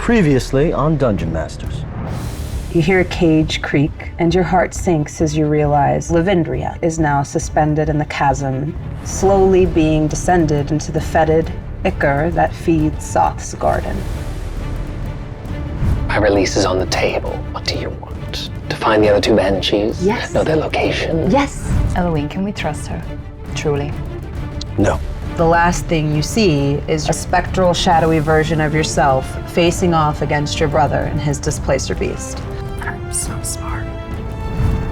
Previously on Dungeon Masters. You hear a cage creak, and your heart sinks as you realize Lavindria is now suspended in the chasm, slowly being descended into the fetid ichor that feeds Soth's garden. My release is on the table. What do you want? To find the other two banshees? Yes. Know their location? Yes! Eloin, can we trust her? Truly? No. The last thing you see is a spectral, shadowy version of yourself facing off against your brother and his displacer beast. I'm so smart.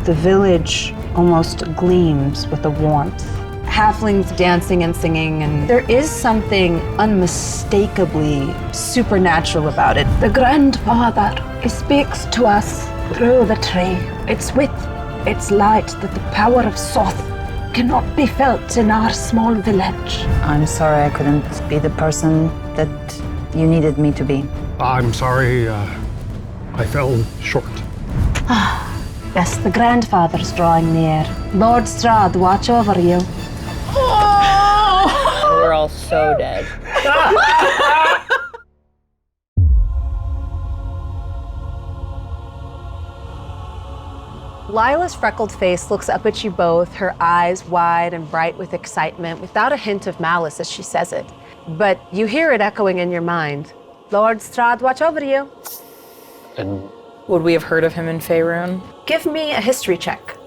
The village almost gleams with a warmth. Halflings dancing and singing, and there is something unmistakably supernatural about it. The grandfather, he speaks to us through the tree. It's with its light that the power of Soth cannot be felt in our small village. I'm sorry I couldn't be the person that you needed me to be. I'm sorry, I fell short. Yes, the grandfather's drawing near. Lord Strahd, watch over you. We're all so dead. Lila's freckled face looks up at you both, her eyes wide and bright with excitement, without a hint of malice as she says it. But you hear it echoing in your mind. Lord Strahd, watch over you. And Would we have heard of him in Faerun? Give me a history check.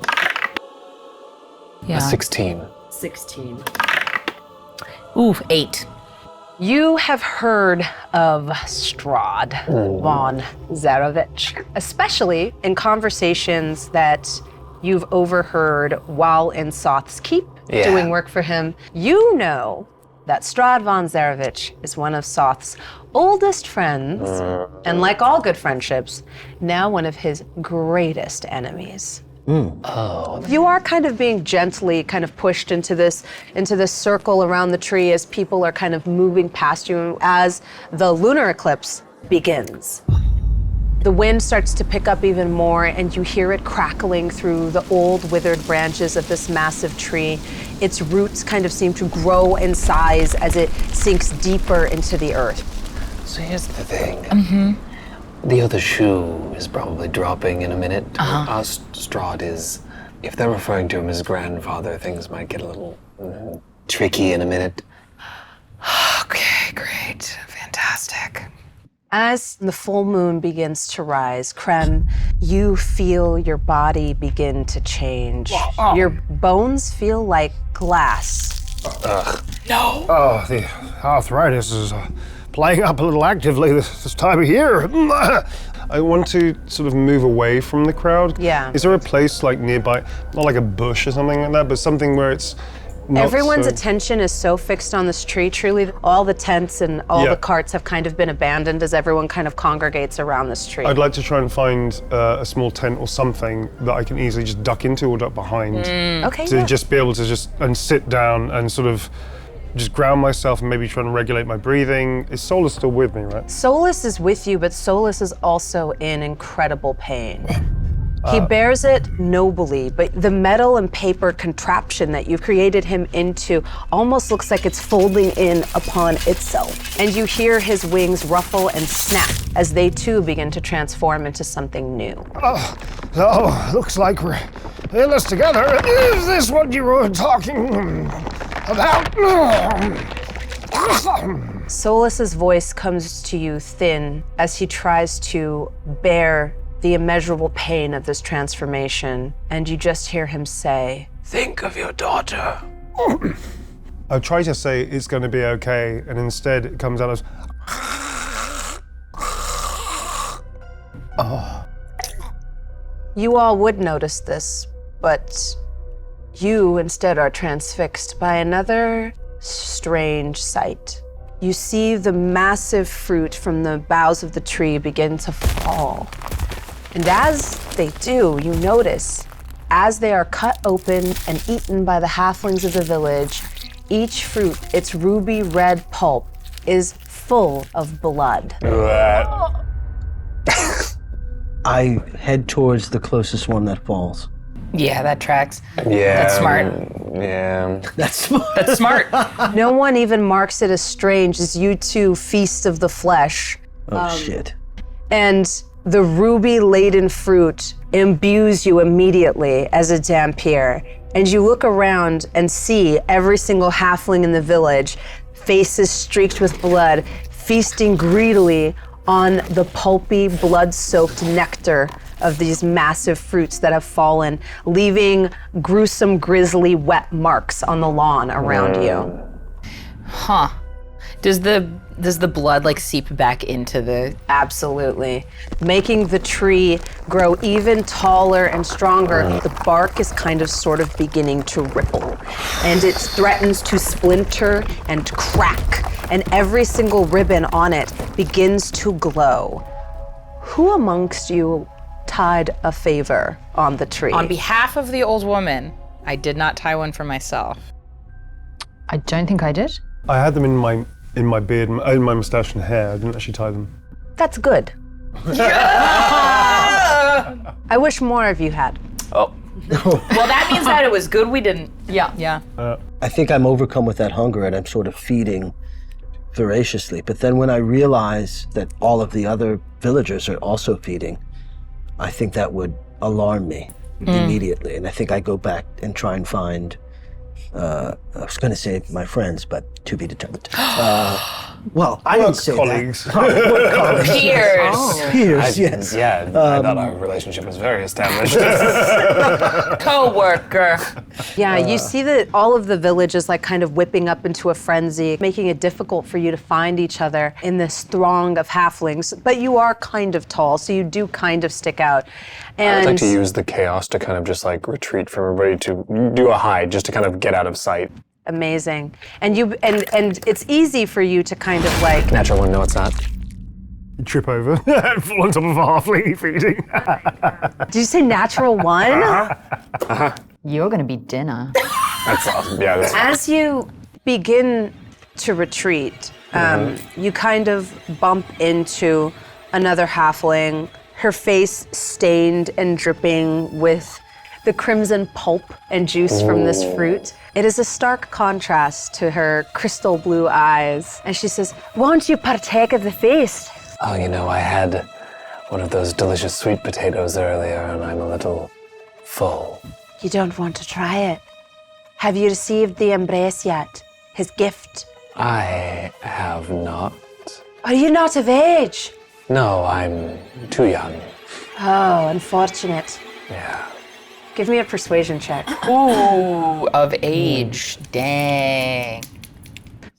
Yeah. a 16. 16. Ooh, 8. You have heard of Strahd von Zarovich, especially in conversations that you've overheard while in Soth's Keep, doing work for him. You know that Strahd von Zarovich is one of Soth's oldest friends, and like all good friendships, now one of his greatest enemies. You are kind of being gently kind of pushed into this circle around the tree as people are kind of moving past you as the lunar eclipse begins. The wind starts to pick up even more, and you hear it crackling through the old withered branches of this massive tree. Its roots kind of seem to grow in size as it sinks deeper into the earth. So here's the thing. The other shoe is probably dropping in a minute. Strahd is, if they're referring to him as grandfather, things might get a little tricky in a minute. Okay, great. Fantastic. As the full moon begins to rise, Crem, you feel your body begin to change. Your bones feel like glass. No. Oh, the arthritis is playing up a little actively this time of year. I want to sort of move away from the crowd. Yeah. Is there a place like nearby, not like a bush or something like that, but something where it's not Everyone's so... attention is so fixed on this tree. Truly, all the tents and all the carts have kind of been abandoned as everyone kind of congregates around this tree. I'd like to try and find a small tent or something that I can easily just duck into or duck behind. Okay, To just be able to just sit down and sort of just ground myself and maybe try and regulate my breathing. Is Solus still with me, right? Solus is with you, but Solus is also in incredible pain. He bears it nobly, but the metal and paper contraption that you've created him into almost looks like it's folding in upon itself. And you hear his wings ruffle and snap as they too begin to transform into something new. Oh, looks like we're in this together. Is this what you were talking about? Solus's voice comes to you thin as he tries to bear the immeasurable pain of this transformation, and you just hear him say, Think of your daughter. I try to say it's going to be okay, and instead it comes out as... You all would notice this, but you instead are transfixed by another strange sight. You see the massive fruit from the boughs of the tree begin to fall. And as they do, you notice, as they are cut open and eaten by the halflings of the village, each fruit, its ruby red pulp, is full of blood. I head towards the closest one that falls. Yeah, that tracks. Yeah. That's smart. Yeah. That's That's smart. No one even marks it as strange as you two feast of the flesh. Oh, shit. And the ruby-laden fruit imbues you immediately as a Dhampir. And you look around and see every single halfling in the village, faces streaked with blood, feasting greedily on the pulpy, blood-soaked nectar of these massive fruits that have fallen, leaving gruesome, grisly, wet marks on the lawn around you. Huh. Does the blood like seep back into the... Absolutely. Making the tree grow even taller and stronger. The bark is kind of sort of beginning to ripple, and it threatens to splinter and crack, and every single ribbon on it begins to glow. Who amongst you tied a favor on the tree? On behalf of the old woman, I did not tie one for myself. I don't think I did. I had them in my beard, in my mustache and hair. I didn't actually tie them. That's good. I wish more of you had. Oh. Well, that means that it was good we didn't. Yeah. Yeah. I think I'm overcome with that hunger and I'm sort of feeding voraciously. But then when I realize that all of the other villagers are also feeding, I think that would alarm me immediately. And I think I go back and try and find, I was going to say my friends, but to be determined. Well, I didn't say colleagues. that. Work colleagues. Peers. Peers, yes. Yeah, I thought our relationship was very established. Co-worker. Yeah, you see that all of the village is like kind of whipping up into a frenzy, making it difficult for you to find each other in this throng of halflings. But you are kind of tall, so you do kind of stick out. And I'd like to use the chaos to kind of just like retreat from everybody, to do a hide, just to kind of get out of sight. amazing. And you and it's easy for you to kind of like Natural one, no it's not. You trip over and fall on top of a halfling feeding. Did you say natural one? You're gonna be dinner. That's awesome. Yeah, that's As you begin to retreat, you kind of bump into another halfling, her face stained and dripping with the crimson pulp and juice from this fruit. It is a stark contrast to her crystal blue eyes. And she says, "Won't you partake of the feast?" Oh, you know, I had one of those delicious sweet potatoes earlier and I'm a little full. You don't want to try it. Have you received the embrace yet? His gift? I have not. Are you not of age? No, I'm too young. Oh, unfortunate. Yeah. Give me a persuasion check. Ooh, of age. Dang.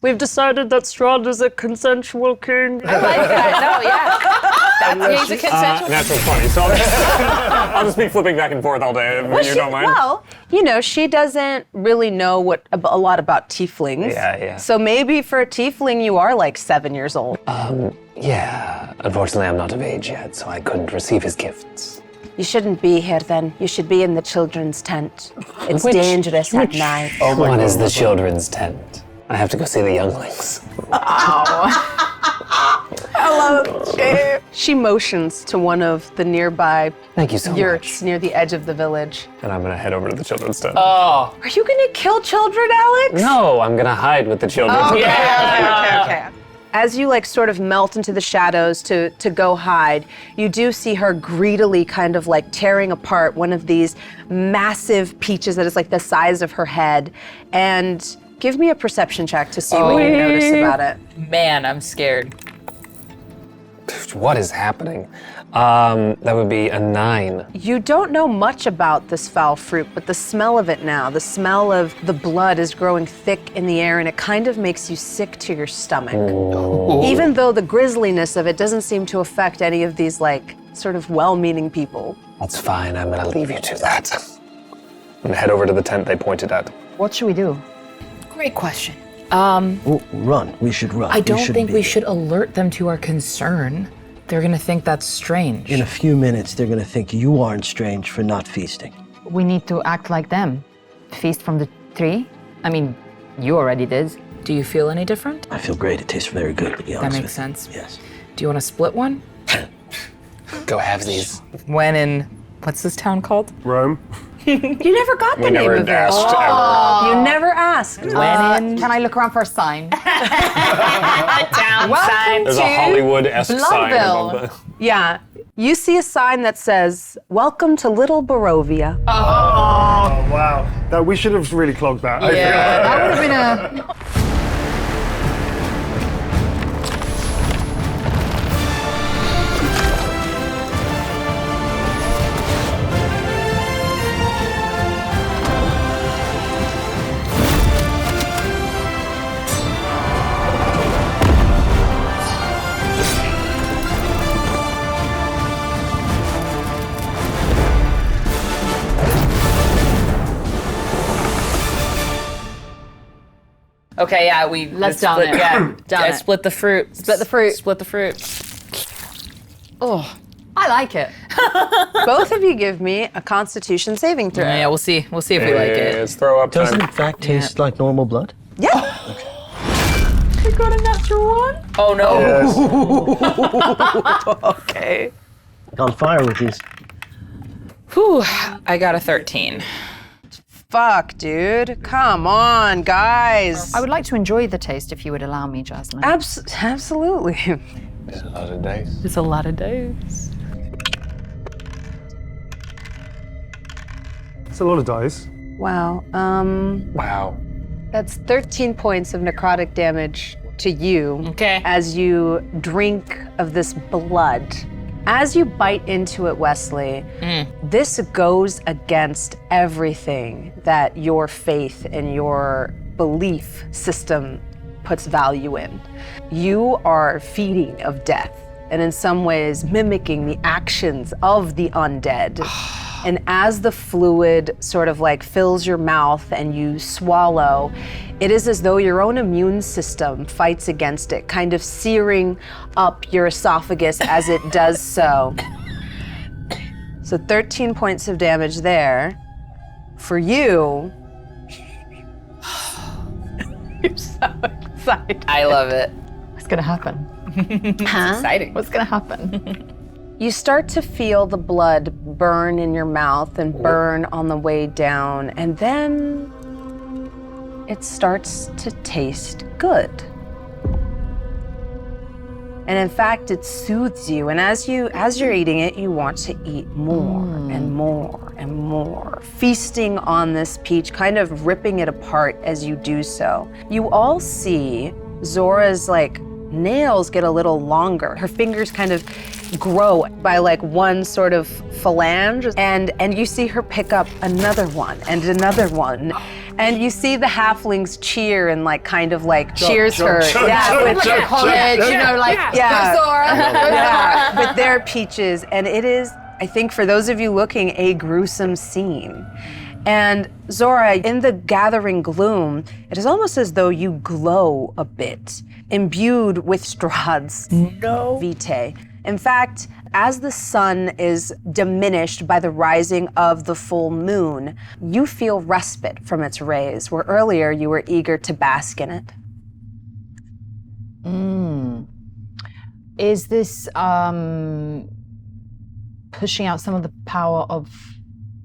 We've decided that Strahd is a consensual king. I like that. No, yeah. He's a consensual. Natural 20, so I'll just be flipping back and forth all day if you don't mind. Well, you know, she doesn't really know a lot about tieflings. Yeah. So maybe for a tiefling, you are like 7 years old. Yeah, unfortunately I'm not of age yet, so I couldn't receive his gifts. You shouldn't be here then. You should be in the children's tent. It's dangerous at night. What is the children's tent? I have to go see the younglings. She motions to one of the nearby Thank you so yurts near the edge of the village. And I'm gonna head over to the children's tent. Are you gonna kill children, Alex? No, I'm gonna hide with the children. Okay. As you like sort of melt into the shadows to go hide, you do see her greedily kind of like tearing apart one of these massive peaches that is like the size of her head. And give me a perception check to see what you notice about it. Man, I'm scared. What is happening? That would be a 9. You don't know much about this foul fruit, but the smell of it now, the smell of the blood is growing thick in the air and it kind of makes you sick to your stomach. Even though the grisliness of it doesn't seem to affect any of these like sort of well-meaning people. That's fine, I'm gonna leave you to that. I'm gonna head over to the tent they pointed at. What should we do? Great question. Oh, run. We should run. I don't shouldn't think be we here. should alert them to our concern. They're gonna think that's strange. In a few minutes, they're going to think you aren't strange for not feasting. We need to act like them. Feast from the tree? I mean, you already did. Do you feel any different? I feel great. It tastes very good, to be honest That makes with sense. you. Yes. Do you want to split one? Go have these. When in, what's this town called? Rome. You never got the We name never of it. asked ever. You never asked. Can I look around for a sign? Down Welcome There's to a Hollywood-esque sign Bloodville. above the... Yeah. You see a sign that says, "Welcome to Little Barovia." Oh, wow. We should have really clogged that. I feel like. That would have been a... Okay, yeah, Let's down split, it. Yeah, Down I it. split the fruit. Split the fruit. Split the fruit. Oh, I like it. Both of you give me a Constitution saving throw. Yeah, we'll see. We'll see if we like it. It's throw up Does it time. in fact taste like normal blood? Yeah. We got a natural one. Oh no. Yes. Okay. On fire with these. Whew, I got a 13. Fuck, dude. Come on, guys. I would like to enjoy the taste if you would allow me, Jasmine. Absolutely. It's a lot of dice. It's a lot of days. It's a lot of dice. Wow. Wow. That's 13 points of necrotic damage to you. Okay. As you drink of this blood. As you bite into it, Wesley, this goes against everything that your faith and your belief system puts value in. You are feeding of death, and in some ways mimicking the actions of the undead. And as the fluid sort of like fills your mouth and you swallow, it is as though your own immune system fights against it, kind of searing up your esophagus as it does so. So 13 points of damage there. For you, you're so excited. I love it. What's gonna happen? Exciting. What's gonna happen? You start to feel the blood burn in your mouth and burn on the way down, and then it starts to taste good. And in fact, it soothes you. And as you're eating it, you want to eat more and more and more, feasting on this peach, kind of ripping it apart as you do so. You all see Zora's nails get a little longer. Her fingers kind of grow by one sort of phalange, and you see her pick up another one and another one. And you see the halflings cheer and cheers her. With College, Yeah. go Zora. yeah, with their peaches. And it is, I think for those of you looking, a gruesome scene. And Zora, in the gathering gloom, it is almost as though you glow a bit, imbued with Strahd's vitae. In fact, as the sun is diminished by the rising of the full moon, you feel respite from its rays, where earlier you were eager to bask in it. Is this pushing out some of the power of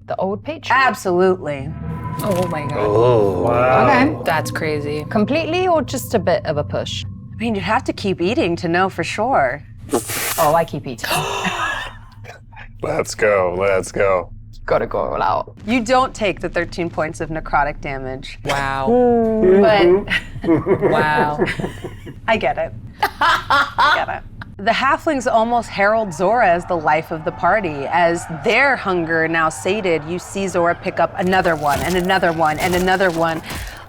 the old patron? Absolutely. Oh my god. Oh, wow. Okay. That's crazy. Completely or just a bit of a push? I mean, you'd have to keep eating to know for sure. Oh, I keep eating. Let's go. Let's go. Gotta go all out. You don't take the 13 points of necrotic damage, Wow. but Wow. I get it. I get it. The halflings almost herald Zora as the life of the party. As their hunger now sated, you see Zora pick up another one and another one and another one,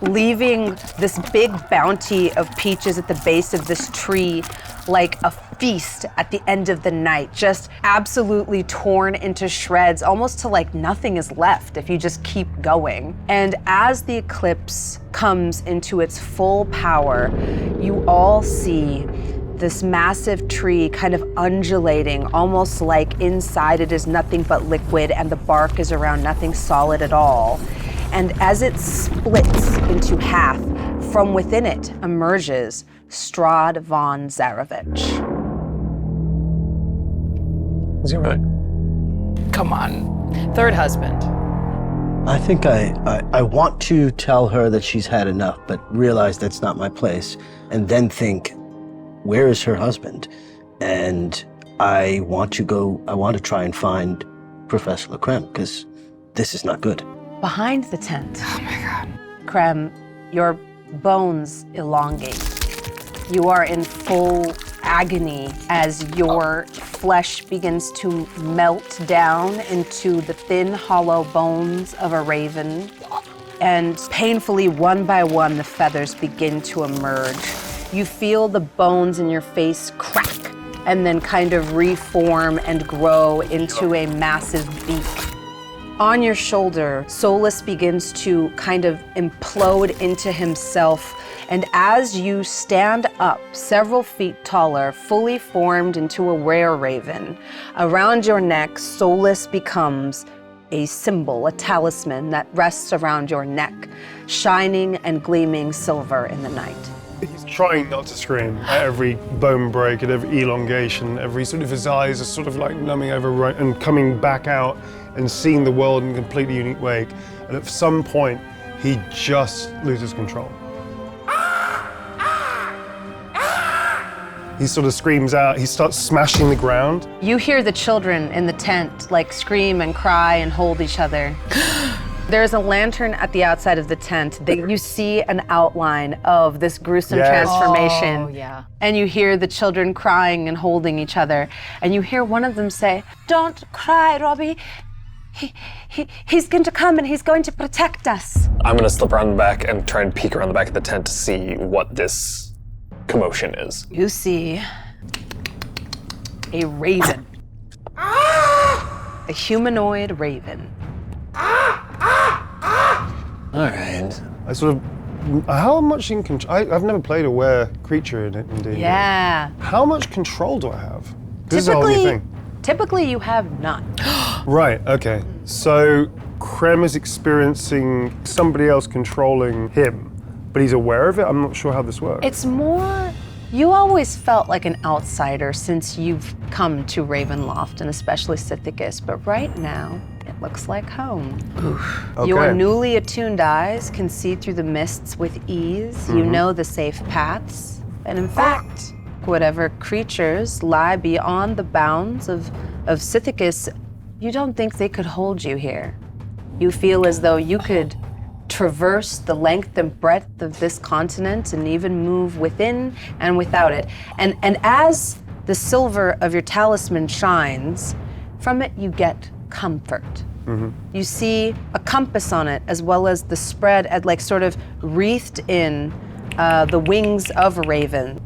leaving this big bounty of peaches at the base of this tree like a feast at the end of the night, just absolutely torn into shreds, almost to nothing is left if you just keep going. And as the eclipse comes into its full power, you all see this massive tree kind of undulating, almost like inside it is nothing but liquid and the bark is around nothing solid at all. And as it splits into half, from within it emerges Strahd von Zarovich. Is he right? Come on. Third husband. I think I want to tell her that she's had enough, but realize that's not my place. And then think, where is her husband? And I want to try and find Professor Crem, because this is not good. Behind the tent. Oh my God. Crem, your bones elongate. You are in full agony as your flesh begins to melt down into the thin, hollow bones of a raven. And painfully, one by one, the feathers begin to emerge. You feel the bones in your face crack and then kind of reform and grow into a massive beak. On your shoulder, Solus begins to kind of implode into himself, and as you stand up, several feet taller, fully formed into a were-raven, around your neck, Solus becomes a symbol, a talisman that rests around your neck, shining and gleaming silver in the night. He's trying not to scream at every bone break, at every elongation, every sort of his eyes are sort of like numbing over and coming back out and seeing the world in a completely unique way. And at some point, he just loses control. He sort of screams out, he starts smashing the ground. You hear the children in the tent like scream and cry and hold each other. There's a lantern at the outside of the tent that you see an outline of this gruesome transformation. Oh, yeah. And you hear the children crying and holding each other. And you hear one of them say, "Don't cry, Robbie. He's going to come and he's going to protect us." I'm gonna slip around the back and try and peek around the back of the tent to see what this commotion is. You see a raven. A humanoid raven. All right. I sort of, how much in control, I've never played a were creature in D&D. Yeah. How much control do I have? This is a whole new thing. Typically you have none. Right, okay. So Crem is experiencing somebody else controlling him, but he's aware of it? I'm not sure how this works. It's more, you always felt like an outsider since you've come to Ravenloft and especially Sithicus, but right now it looks like home. Okay. Your newly attuned eyes can see through the mists with ease. You know the safe paths. And in fact, whatever creatures lie beyond the bounds of Sithicus, you don't think they could hold you here. You feel as though you could traverse the length and breadth of this continent and even move within and without it. And as the silver of your talisman shines, from it you get comfort. You see a compass on it, as well as the spread at like sort of wreathed in the wings of a raven.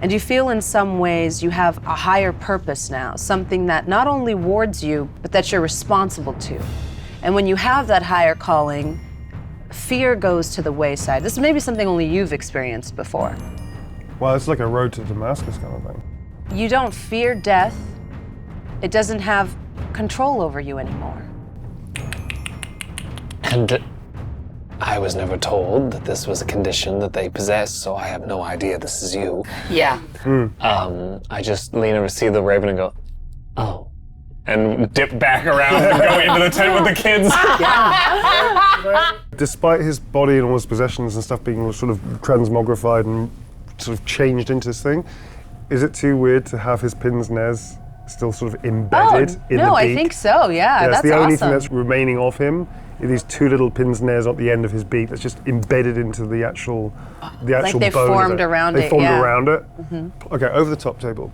And you feel in some ways you have a higher purpose now, something that not only wards you, but that you're responsible to. And when you have that higher calling, fear goes to the wayside. This is maybe something only you've experienced before. Well, it's like a road to Damascus kind of thing. You don't fear death. It doesn't have control over you anymore. And I was never told that this was a condition that they possess, so I have no idea this is you. Yeah. I just lean over to see the raven and go, oh. And dip back around and go into the tent with the kids. Despite his body and all his possessions and stuff being sort of transmogrified and sort of changed into this thing, is it too weird to have his pince nez still sort of embedded in the beak? No, I think so, yeah, That's that's the only awesome. thing that's remaining of him. These two little pince nez at the end of his beak that's just embedded into the actual Like they've bone of formed it. around They it, formed yeah. around it. Okay, over the top table.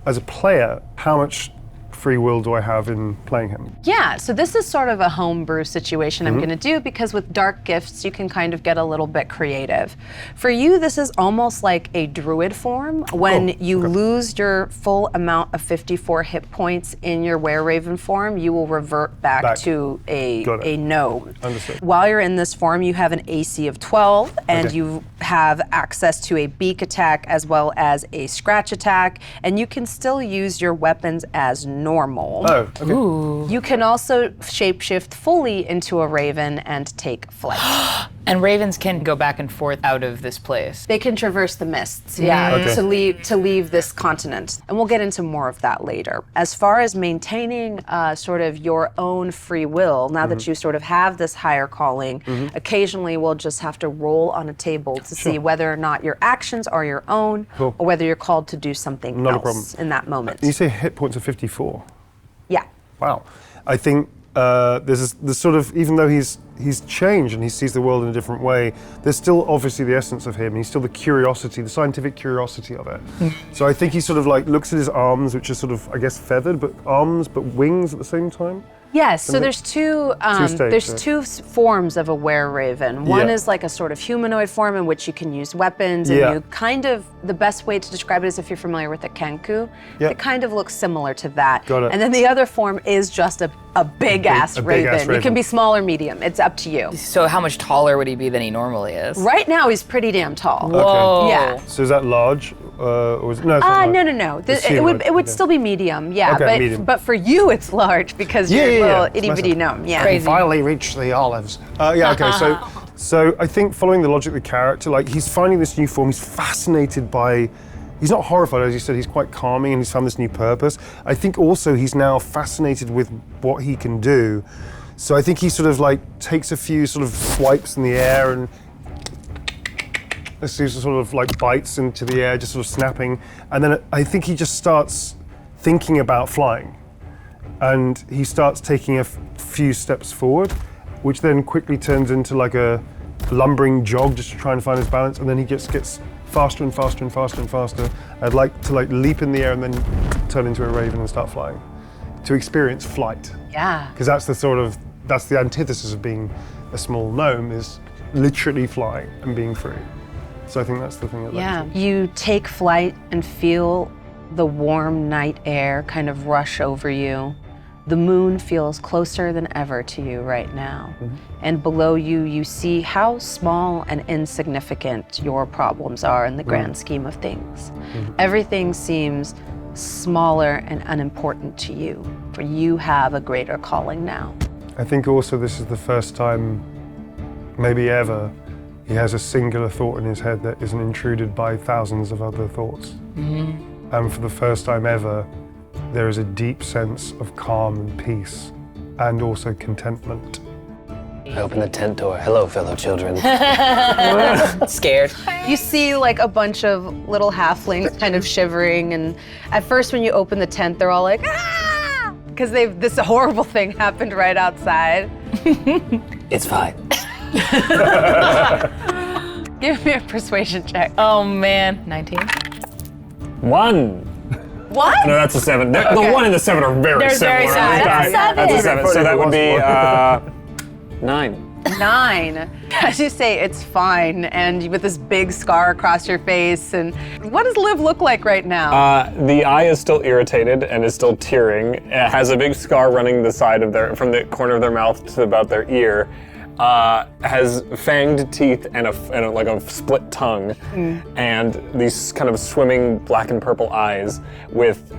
As a player, how much free will do I have in playing him? Yeah, so this is sort of a homebrew situation I'm gonna do, because with dark gifts, you can kind of get a little bit creative. For you, this is almost like a druid form. When you lose your full amount of 54 hit points in your were-raven form, you will revert back to a gnome. Understood. While you're in this form, you have an AC of 12, and you have access to a beak attack as well as a scratch attack, and you can still use your weapons as normal. Oh, okay. You can also shapeshift fully into a raven and take flight. And ravens can go back and forth out of this place. They can traverse the mists, to leave this continent. And we'll get into more of that later. As far as maintaining sort of your own free will, now that you sort of have this higher calling, occasionally we'll just have to roll on a table to see whether or not your actions are your own or whether you're called to do something else in that moment. You say hit points of 54? Yeah. Wow. I think there's sort of, even though he's changed and he sees the world in a different way, there's still obviously the essence of him. He's still the curiosity, the scientific curiosity of it. So I think he sort of like looks at his arms, which are sort of, I guess, feathered, but wings at the same time. Yes, so there's two forms of a were-raven. One is like a sort of humanoid form in which you can use weapons, and you kind of, the best way to describe it is if you're familiar with a kenku. It kind of looks similar to that. Got it. And then the other form is just a big-ass raven. You can be small or medium, it's up to you. So how much taller would he be than he normally is? Right now he's pretty damn tall. Whoa. Yeah. So is that large? Or is it, no, it's not large. No. It's It would still be medium, medium. but for you it's large because you're a little itty-bitty gnome. Yeah. We finally reached the olives. So I think following the logic of the character, like he's finding this new form, he's fascinated by, he's not horrified, as you said, he's quite calming and he's found this new purpose. I think also he's now fascinated with what he can do. So I think he sort of like takes a few sort of swipes in the air and sort of like bites into the air, just sort of snapping. And then I think he just starts thinking about flying. And he starts taking a few steps forward, which then quickly turns into like a lumbering jog just to try and find his balance. And then he gets faster and faster and faster and faster. I'd like to like leap in the air and then turn into a raven and start flying, to experience flight. Yeah. Because that's the antithesis of being a small gnome, is literally flying and being free. So I think that's the thing. You take flight and feel the warm night air kind of rush over you. The moon feels closer than ever to you right now. And below you, you see how small and insignificant your problems are in the grand scheme of things. Everything seems smaller and unimportant to you, for you have a greater calling now. I think also this is the first time, maybe ever, he has a singular thought in his head that isn't intruded by thousands of other thoughts. And for the first time ever, there is a deep sense of calm and peace, and also contentment. I open the tent door. Hello, fellow children. Scared. You see like a bunch of little halflings kind of shivering, and at first when you open the tent, they're all like, ah! Because this horrible thing happened right outside. It's fine. Give me a persuasion check. Oh man, 19. 1. What? No, that's a 7. The 1 and the 7 are very They're similar. very similar. That's a 7. So that would be 9. 9. As you say, it's fine, and with this big scar across your face. And what does Liv look like right now? The eye is still irritated and is still tearing. It has a big scar running the side of from the corner of their mouth to about their ear. Has fanged teeth and a split tongue, and these kind of swimming black and purple eyes with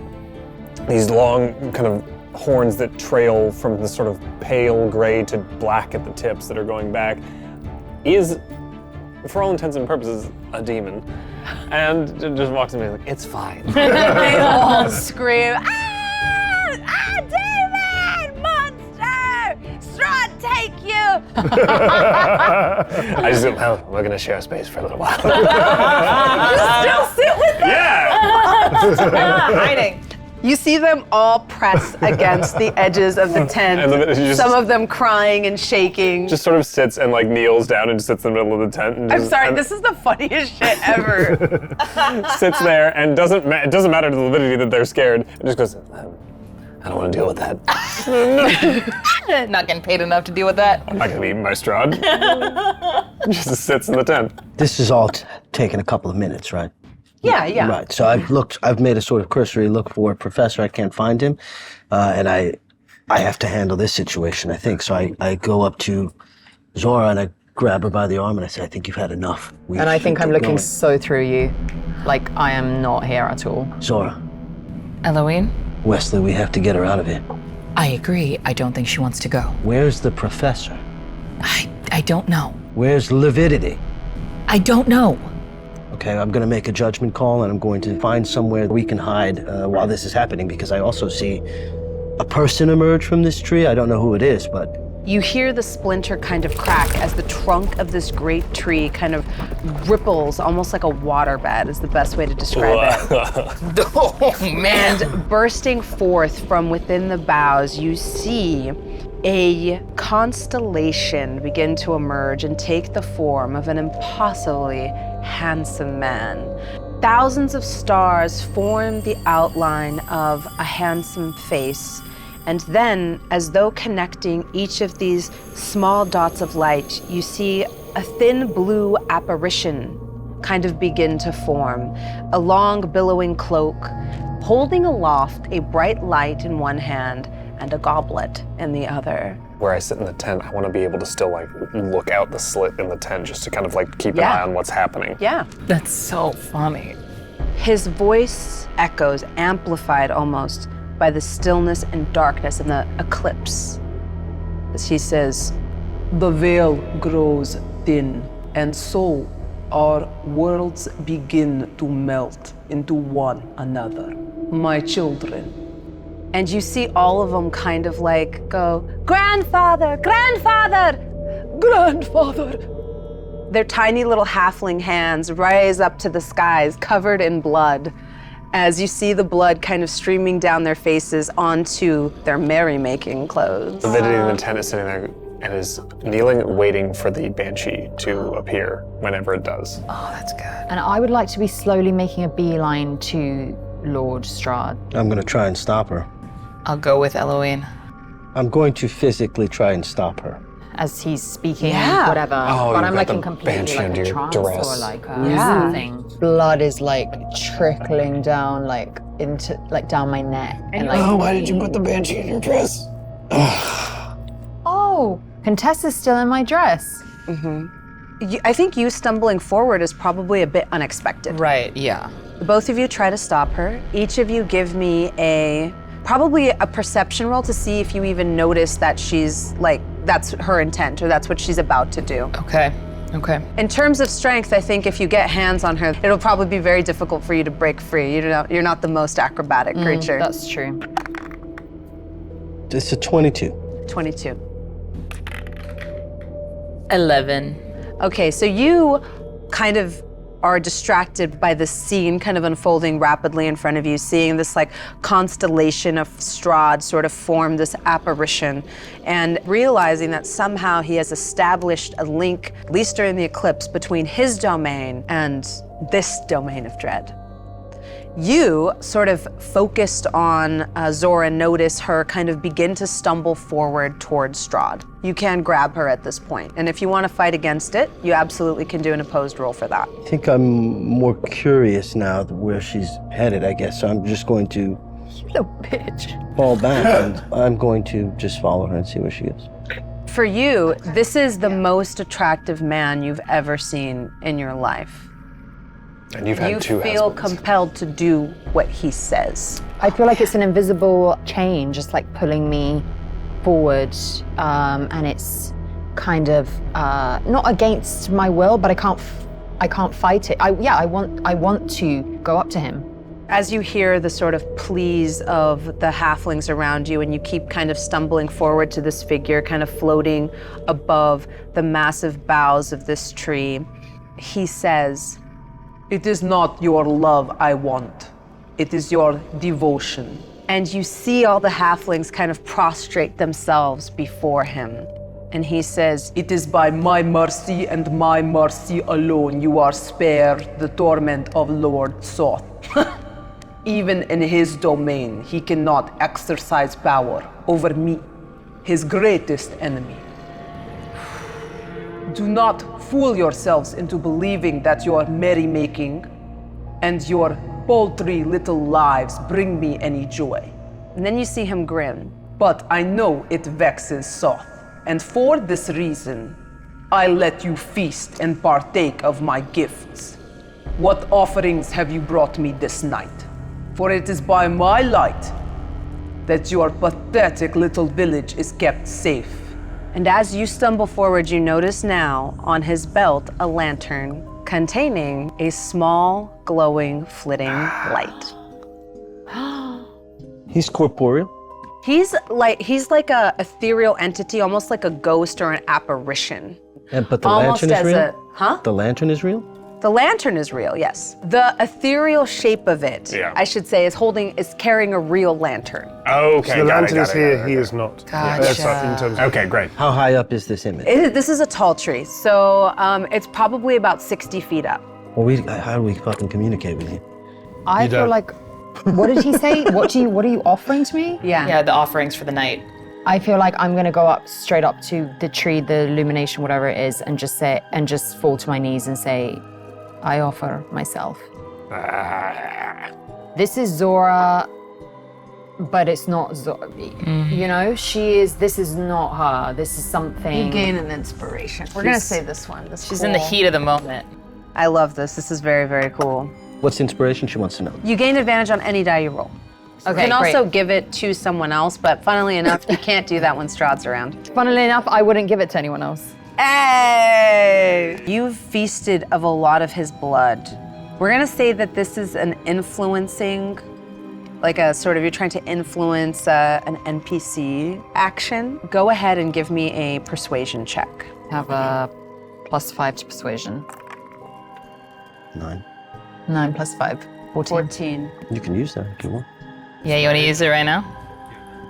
these long kind of horns that trail from the sort of pale gray to black at the tips that are going back. Is, for all intents and purposes, a demon, and just walks in and like, it's fine. They all scream, ah, demon, monster, Strahd, take you. I just go, well, we're gonna share space for a little while. Still sit with them. Yeah! Hiding. You see them all press against the edges of the tent, And some of them crying and shaking. Just sort of sits and like kneels down and just sits in the middle of the tent. And I'm just, sorry, and this is the funniest shit ever. sits there and it doesn't matter to the Lividity that they're scared. It just goes, I don't want to deal with that. Not getting paid enough to deal with that. I'm not gonna be eaten by Strahd. Just sits in the tent. This is all taken a couple of minutes, right? Yeah. Right. So I've made a sort of cursory look for Professor. I can't find him, and I have to handle this situation, I think. So I go up to Zora and I grab her by the arm and I say, I think you've had enough. And I think I'm looking so through you, like I am not here at all. Zora, Eloin? Wesley, we have to get her out of here. I agree. I don't think she wants to go. Where's the Professor? I don't know. Where's Lividity? I don't know. Okay, I'm gonna make a judgment call and I'm going to find somewhere we can hide while this is happening, because I also see a person emerge from this tree. I don't know who it is, but... You hear the splinter kind of crack as the trunk of this great tree kind of ripples, almost like a waterbed is the best way to describe it. Oh, man. And bursting forth from within the boughs, you see a constellation begin to emerge and take the form of an impossibly handsome man. Thousands of stars form the outline of a handsome face. And then, as though connecting each of these small dots of light, you see a thin blue apparition kind of begin to form, a long billowing cloak, holding aloft a bright light in one hand and a goblet in the other. Where I sit in the tent, I want to be able to still like look out the slit in the tent just to kind of like keep an eye on what's happening. Yeah. That's so funny. His voice echoes, amplified almost, by the stillness and darkness and the eclipse. As he says, "The veil grows thin, and so our worlds begin to melt into one another. My children." And you see all of them kind of like go, "Grandfather, grandfather, grandfather." Their tiny little halfling hands rise up to the skies, covered in blood, as you see the blood kind of streaming down their faces onto their merrymaking clothes. Lividity in the tent is sitting there and is kneeling, waiting for the banshee to appear whenever it does. Oh, that's good. And I would like to be slowly making a beeline to Lord Strahd. I'm gonna try and stop her. I'll go with Eloin. I'm going to physically try and stop her. As he's speaking, Yeah. whatever. Oh, but you've I'm got like the in completely banshee like under a your trance dress. or like Yeah. something. Blood is like trickling down like into like down my neck. And like why did you put the banshee in your dress? Oh, Contessa's still in my dress. I think you stumbling forward is probably a bit unexpected. Right, yeah. Both of you try to stop her. Each of you give me probably a perception roll to see if you even notice that she's like, that's her intent or that's what she's about to do. Okay. In terms of strength, I think if you get hands on her, it'll probably be very difficult for you to break free. You're not the most acrobatic creature. That's true. It's a 22. 22. 11. Okay, so you kind of are distracted by this scene kind of unfolding rapidly in front of you, seeing this like constellation of Strahd sort of form this apparition, and realizing that somehow he has established a link, at least during the eclipse, between his domain and this domain of dread. You, sort of focused on Zora, notice her kind of begin to stumble forward towards Strahd. You can grab her at this point, and if you want to fight against it, you absolutely can do an opposed roll for that. I think I'm more curious now where she's headed, I guess. So I'm just going to You little bitch. fall back and I'm going to just follow her and see where she goes. For you, this is the most attractive man you've ever seen in your life. And you've had You two feel husbands. compelled to do what he says. I feel like it's an invisible chain just like pulling me forward, and it's kind of not against my will, but I can't fight it. I want to go up to him. As you hear the sort of pleas of the halflings around you, and you keep kind of stumbling forward to this figure kind of floating above the massive boughs of this tree, he says, "It is not your love I want. It is your devotion." And you see all the halflings kind of prostrate themselves before him. And he says, "It is by my mercy and my mercy alone you are spared the torment of Lord Soth. Even in his domain, he cannot exercise power over me, his greatest enemy. Do not fool yourselves into believing that your merrymaking and your paltry little lives bring me any joy." And then you see him grin. "But I know it vexes Soth, and for this reason, I let you feast and partake of my gifts. What offerings have you brought me this night? For it is by my light that your pathetic little village is kept safe. And as you stumble forward, you notice now on his belt a lantern containing a small, glowing, flitting light. He's corporeal? He's like a ethereal entity, almost like a ghost or an apparition. But the Almost lantern is as real? Huh? The lantern is real? The lantern is real, yes. The ethereal shape of it, I should say, is carrying a real lantern. Okay, So the got lantern it, is got it, here, got it, he got is not. Gotcha. That's like in terms of Okay, great. How high up is this image? This is a tall tree, so it's probably about 60 feet up. Well, how do we fucking communicate with you? I feel don't. like, what did he say? What are you offering to me? Yeah, the offerings for the night. I feel like I'm gonna go up straight up to the tree, the illumination, whatever it is, and just fall to my knees and say, I offer myself. This is Zora, but it's not Zora. You know, this is not her. This is something. You gain an inspiration. We're gonna say this one. She's in the heat of the moment. I love this. This is very, very cool. What's the inspiration she wants to know? You gain advantage on any die you roll. Okay, You can great. also give it to someone else, but funnily enough, you can't do that when Strahd's around. Funnily enough, I wouldn't give it to anyone else. Hey! You've feasted of a lot of his blood. We're gonna say that this is an influencing, like a sort of, you're trying to influence an NPC action. Go ahead and give me a persuasion check. Have a +5 to persuasion. 9. 9 + 5. 14. 14. You can use that if you want. Yeah, you want to use it right now?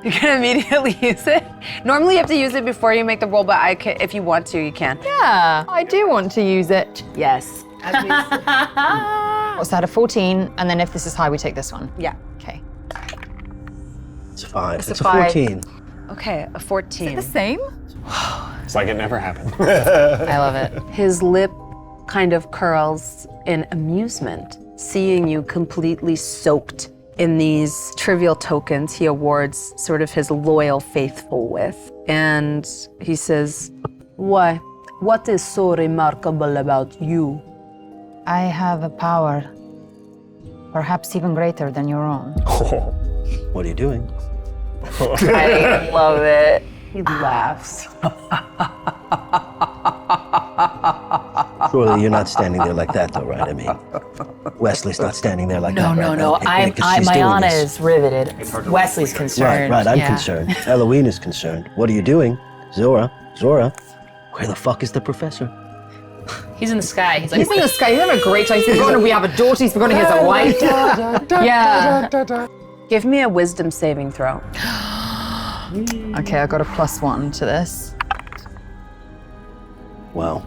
You're gonna immediately use it? Normally you have to use it before you make the roll, but if you want to, you can. Yeah, I do want to use it. Yes. What's that, a 14? And then if this is high, we take this one. Yeah. Okay. It's 5. It's a five. 14. Okay, a 14. The same? It's like it never happened. I love it. His lip kind of curls in amusement, seeing you completely soaked in these trivial tokens he awards sort of his loyal faithful with. And he says, "Why? What is so remarkable about you?" I have a power, perhaps even greater than your own. What are you doing? I love it. He laughs. Surely you're not standing there like that, though, right? I mean, Wesley's not standing there like that. No. Right? She's doing Mayanna this. is riveted. Wesley's concerned. Right, I'm Yeah. concerned. Eloin is concerned. What are you doing? Zora, where the fuck is the professor? He's in the sky. He's like, He's in the sky. He's having a great time. He's forgotten we have a daughter. He's forgotten he has a wife. Yeah. Give me a wisdom saving throw. Okay, I got a +1 to this. Wow.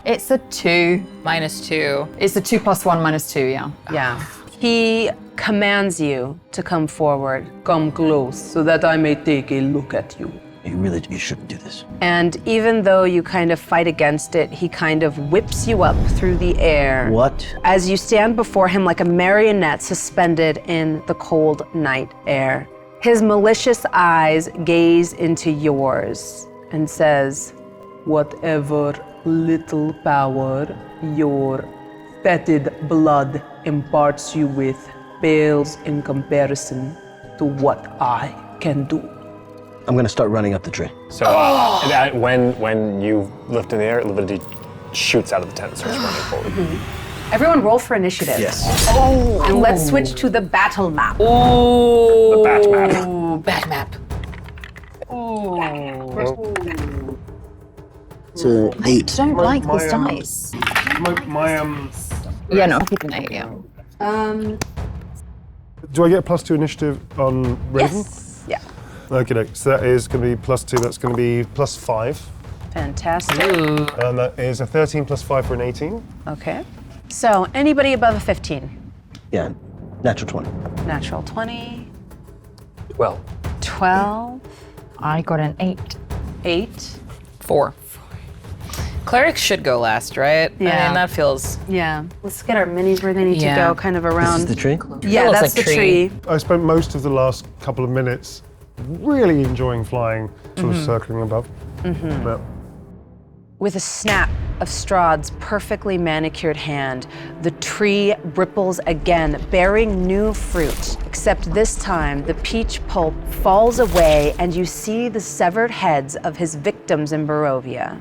It's a 2. -2. It's a 2 + 1 - 2, yeah. Yeah. He commands you to come forward. Come close so that I may take a look at you. You shouldn't do this. And even though you kind of fight against it, he kind of whips you up through the air. What? As you stand before him like a marionette suspended in the cold night air. His malicious eyes gaze into yours and says, "Whatever little power your fetid blood imparts you with pales in comparison to what I can do." I'm gonna start running up the tree. So when you lift in the air, Lividity shoots out of the tent and starts running forward. Everyone roll for initiative. Yes. And let's switch to the battle map. The bat map. Ooh, back map. It's an 8. I don't like my, these um, dice. My Yeah, no, keep an 8, yeah. do I get a +2 initiative on Raven? Yes. Yeah. Okay, so that is going to be +2. That's going to be +5, Fantastic. and that is a 13 + 5 for an 18. Okay. So anybody above a 15? Yeah, natural 20. Natural 20, Well, 12, I got an 8. 8. 4. Cleric should go last, right? I Yeah. mean, that feels... Yeah. Let's get our minis where they need Yeah. to go, kind of This around. is the tree? Yeah, looks that's like the tree. tree. I spent most of the last couple of minutes really enjoying flying, sort of circling above. Yeah. With a snap, of Strahd's perfectly manicured hand, the tree ripples again, bearing new fruit. Except this time, the peach pulp falls away and you see the severed heads of his victims in Barovia.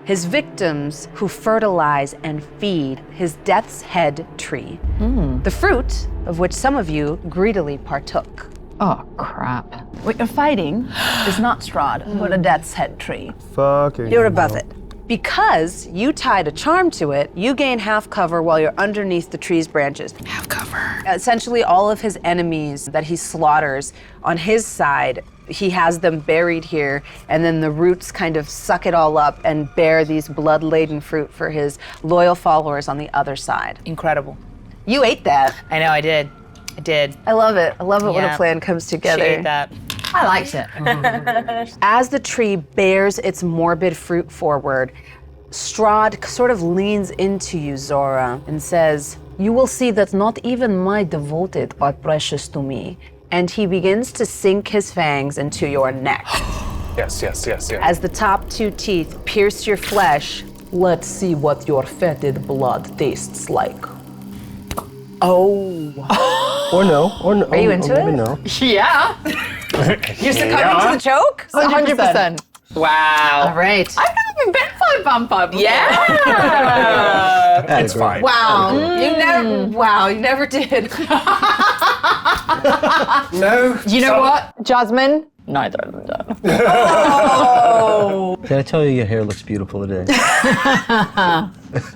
His victims who fertilize and feed his death's head tree. The fruit of which some of you greedily partook. Oh, crap. What you're fighting is not Strahd, but a death's head tree. Fucking You're above it. Because you tied a charm to it, you gain half cover while you're underneath the tree's branches. Half cover. Essentially, all of his enemies that he slaughters on his side, he has them buried here, and then the roots kind of suck it all up and bear these blood-laden fruit for his loyal followers on the other side. Incredible. You ate that. I know, I did. I did. I love it. I love it when Yeah. a plan comes She together. ate that. I liked it. As the tree bears its morbid fruit forward, Strahd sort of leans into you, Zora, and says, "You will see that not even my devoted are precious to me." And he begins to sink his fangs into your neck. Yes. As the top two teeth pierce your flesh, let's see what your fetid blood tastes like. Oh. Or no. Are you into maybe it? no. Yeah. You're succumbing to the choke? 100%. Wow. All right. I've never even been by a vampire before. Yeah. It's fine. Wow. You never did. No. You know what, Jasmine? Neither of them done. Did I tell you your hair looks beautiful today?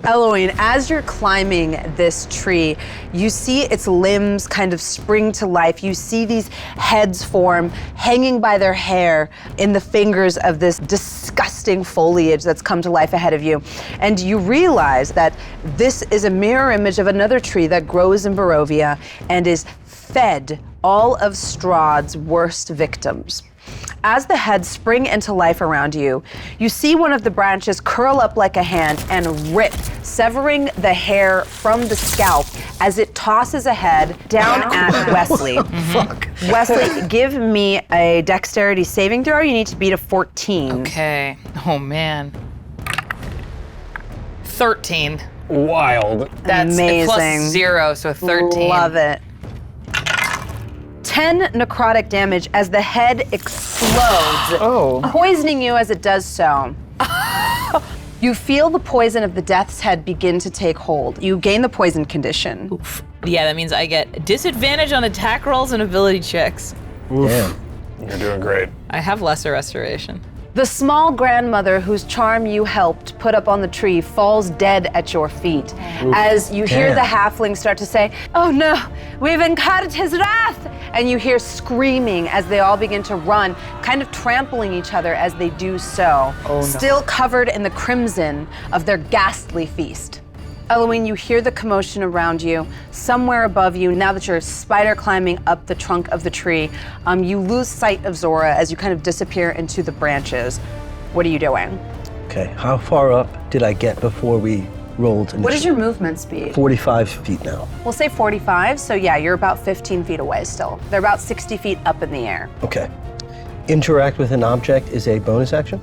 Eloin, as you're climbing this tree, you see its limbs kind of spring to life. You see these heads form, hanging by their hair in the fingers of this disgusting foliage that's come to life ahead of you. And you realize that this is a mirror image of another tree that grows in Barovia and is fed all of Strahd's worst victims. As the heads spring into life around you, you see one of the branches curl up like a hand and rip, severing the hair from the scalp as it tosses a head down at Wesley. Fuck. Wesley, give me a dexterity saving throw. You need to beat a 14. Okay. Oh, man. 13. Wild. That's Amazing. plus 0, so 13. Love it. 10 necrotic damage as the head explodes, poisoning you as it does so. You feel the poison of the death's head begin to take hold. You gain the poison condition. Oof. Yeah, that means I get disadvantage on attack rolls and ability checks. Damn. You're doing great. I have lesser restoration. The small grandmother whose charm you helped put up on the tree falls dead at your feet. As you hear Damn. the halfling start to say, "Oh no, we've incurred his wrath!" And you hear screaming as they all begin to run, kind of trampling each other as they do so, still covered in the crimson of their ghastly feast. Eloin, you hear the commotion around you. Somewhere above you, now that you're spider climbing up the trunk of the tree, you lose sight of Zora as you kind of disappear into the branches. What are you doing? Okay, how far up did I get before we rolled? What is your movement speed? 45 feet now. We'll say 45, so yeah, you're about 15 feet away still. They're about 60 feet up in the air. Okay. Interact with an object is a bonus action?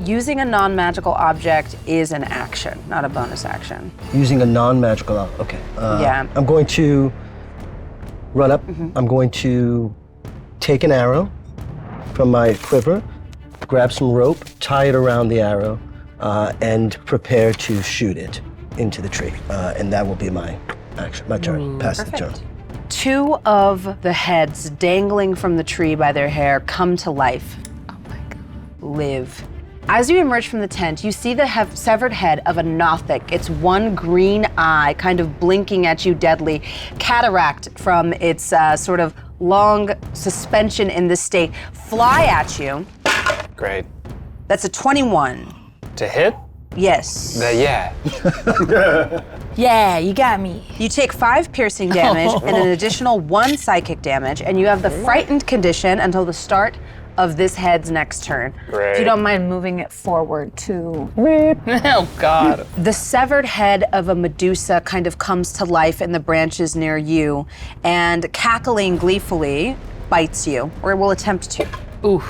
Using a non-magical object is an action, not a bonus action. Using a non-magical okay. Yeah. I'm going to run up. I'm going to take an arrow from my quiver, grab some rope, tie it around the arrow, and prepare to shoot it into the tree. And that will be my action, my turn, pass the turn. Two of the heads dangling from the tree by their hair come to life. Oh my God. Live. As you emerge from the tent, you see the severed head of a Nothic, its one green eye kind of blinking at you deadly, cataract from its sort of long suspension in this state, fly at you. Great. That's a 21. To hit? Yes. Yeah. Yeah, you got me. You take 5 piercing damage and an additional 1 psychic damage, and you have the frightened condition until the start of this head's next turn. Great. If you don't mind moving it forward to... Oh, God. The severed head of a Medusa kind of comes to life in the branches near you, and cackling gleefully bites you, or will attempt to. Ooh.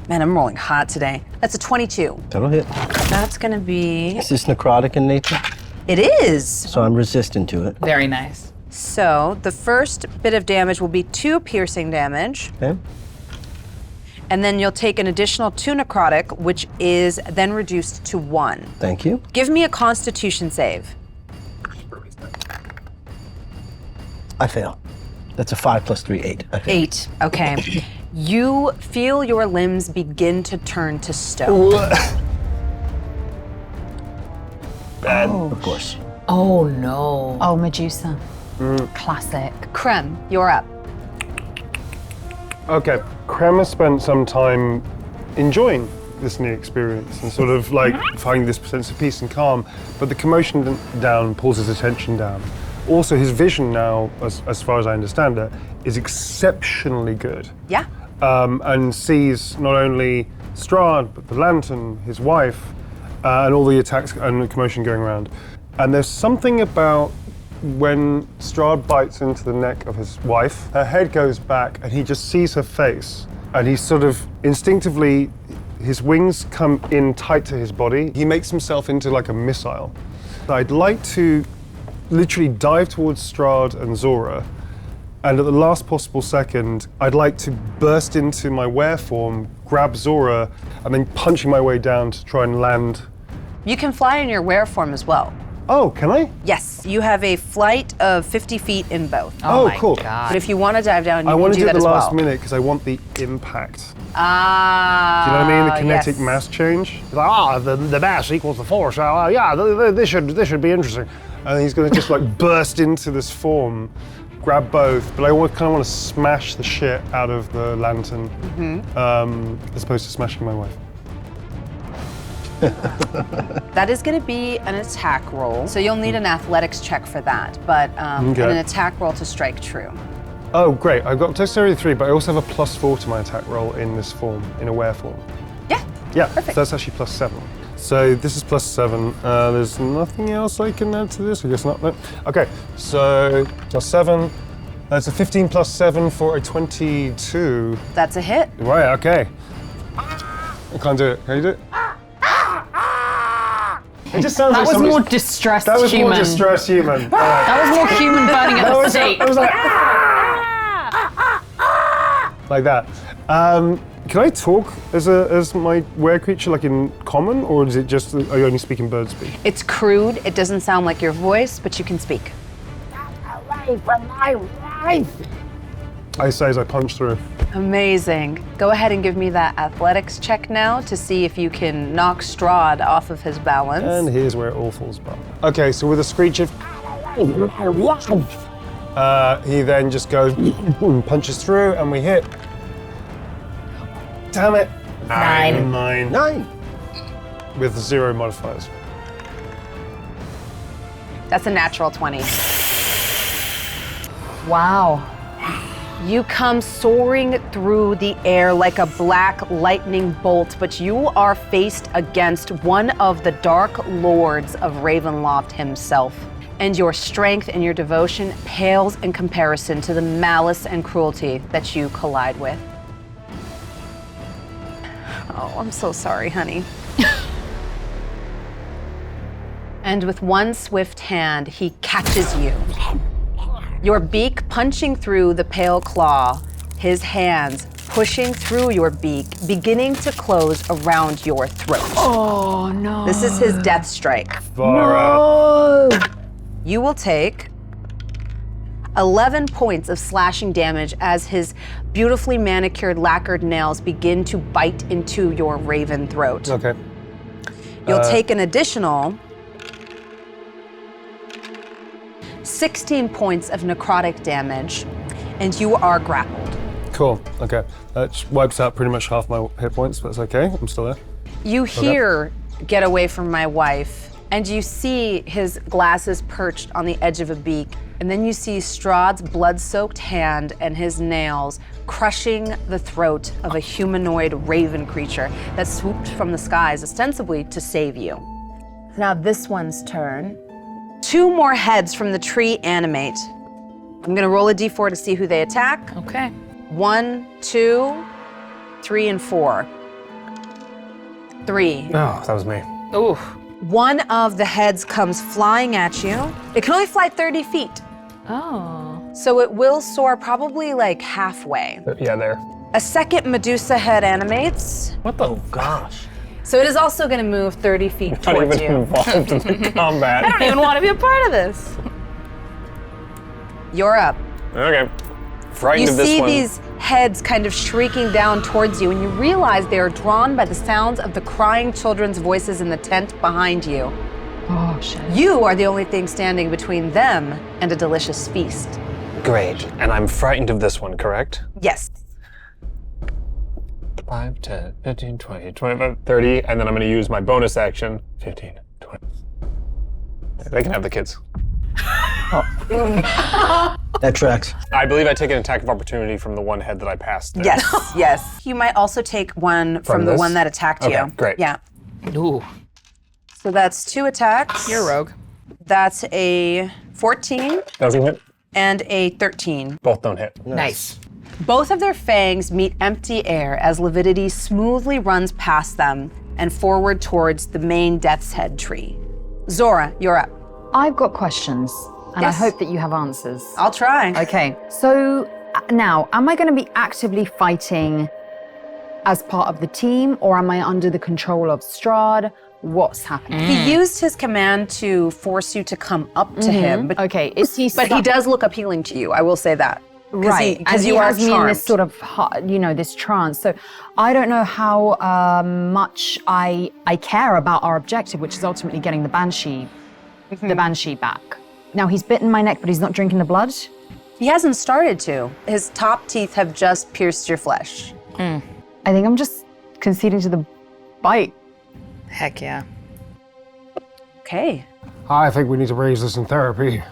Man, I'm rolling hot today. That's a 22. That'll hit. That's gonna be... Is this necrotic in nature? It is! So I'm resistant to it. Very nice. So the first bit of damage will be 2 piercing damage. Okay. And then you'll take an additional 2 necrotic, which is then reduced to 1. Thank you. Give me a Constitution save. I fail. That's a 5 + 3, 8. I fail. 8, okay. You feel your limbs begin to turn to stone. Bad. Of course. Oh no. Oh, Medusa. Classic. Crem, you're up. Okay, Crem has spent some time enjoying this new experience and sort of like finding this sense of peace and calm, but the commotion down pulls his attention down. Also, his vision now, as far as I understand it, is exceptionally good. Yeah. And sees not only Strahd, but the lantern, his wife, and all the attacks and the commotion going around. And there's something about when Strahd bites into the neck of his wife, her head goes back and he just sees her face. And he sort of instinctively, his wings come in tight to his body. He makes himself into like a missile. I'd like to literally dive towards Strahd and Zora. And at the last possible second, I'd like to burst into my were form, grab Zora, and then punching my way down to try and land. You can fly in your were form as well. Oh, can I? Yes, you have a flight of 50 feet in both. Oh, cool. But if you want to dive down, you I can want to do do that it as the well. last minute because I want the impact. Ah, Do you know what I mean? The kinetic yes. mass change. It's like, the mass equals the force. Yeah, this should be interesting. And he's going to just like burst into this form, grab both, but I kind of want to smash the shit out of the lantern, as opposed to smashing my wife. That is going to be an attack roll. So you'll need an athletics check for that, but and an attack roll to strike true. Oh, great. I've got dexterity 3, but I also have a +4 to my attack roll in this form, in a were form. Yeah. Yeah, Perfect. so that's actually +7. So this is +7. There's nothing else I can add to this? I guess not. No. Okay, so +7. That's a 15 + 7 for a 22. That's a hit. Right, okay. I can't do it. Can you do it? It just sounds That like was somebody's- more distressed That was human. more distressed human. All right. That was more human burning at the stake. It was like that. Can I talk as my were creature, like in common, or is it just are you only speaking bird speak? It's crude. It doesn't sound like your voice, but you can speak. I say as I punch through. Amazing. Go ahead and give me that athletics check now to see if you can knock Strahd off of his balance. And here's where it all falls apart. Okay, so with a screech of, he then just goes and punches through, and we hit. Damn it! 9. 9. With 0 modifiers. That's a natural 20. Wow. You come soaring through the air like a black lightning bolt, but you are faced against one of the dark lords of Ravenloft himself. And your strength and your devotion pales in comparison to the malice and cruelty that you collide with. Oh, I'm so sorry, honey. And with one swift hand, he catches you. Your beak punching through the pale claw, his hands pushing through your beak, beginning to close around your throat. Oh no. This is his death strike. Far out. You will take 11 points of slashing damage as his beautifully manicured, lacquered nails begin to bite into your raven throat. Okay. You'll take an additional 16 points of necrotic damage, and you are grappled. Cool. Okay. That wipes out pretty much half my hit points, but it's okay. I'm still there. You hear "Get away from my wife," and you see his glasses perched on the edge of a beak, and then you see Strahd's blood-soaked hand and his nails crushing the throat of a humanoid raven creature that swooped from the skies, ostensibly to save you. Now this one's turn. 2 more heads from the tree animate. I'm gonna roll a d4 to see who they attack. Okay. 1, 2, 3, and 4. 3. Oh, that was me. Ooh. One of the heads comes flying at you. It can only fly 30 feet. Oh. So it will soar probably like halfway. Yeah, there. A second Medusa head animates. What the? Oh gosh. So it is also going to move 30 feet Not towards even you. involved in the combat. I don't even want to be a part of this. You're up. Okay. Frightened You of this see one. these heads kind of shrieking down towards you, and you realize they are drawn by the sounds of the crying children's voices in the tent behind you. Oh, shit. You are the only thing standing between them and a delicious feast. Great. And I'm frightened of this one, correct? Yes. 5, 10, 15, 20, 25, 30, and then I'm going to use my bonus action. 15, 20. They can have the kids. That tracks. I believe I take an attack of opportunity from the one head that I passed there. Yes, yes. You might also take one from the this? one that attacked you. Okay, great. Yeah. Ooh. So that's 2 attacks. You're a rogue. That's a 14 Doesn't hit. and a 13. Both don't hit. Nice. Both of their fangs meet empty air as Lividity smoothly runs past them and forward towards the main Death's Head tree. Zora, you're up. I've got questions, and Yes. I hope that you have answers. I'll try. Okay, so now, am I going to be actively fighting as part of the team, or am I under the control of Strahd? What's happening? He used his command to force you to come up to him, but, Okay, is he? but he does look appealing to you, I will say that. Right, Because and you he are has me in charmed. this sort of, this trance. So I don't know how much I care about our objective, which is ultimately getting the Banshee back. Now he's bitten my neck, but he's not drinking the blood. He hasn't started to. His top teeth have just pierced your flesh. I think I'm just conceding to the bite. Heck yeah. Okay. I think we need to raise this in therapy.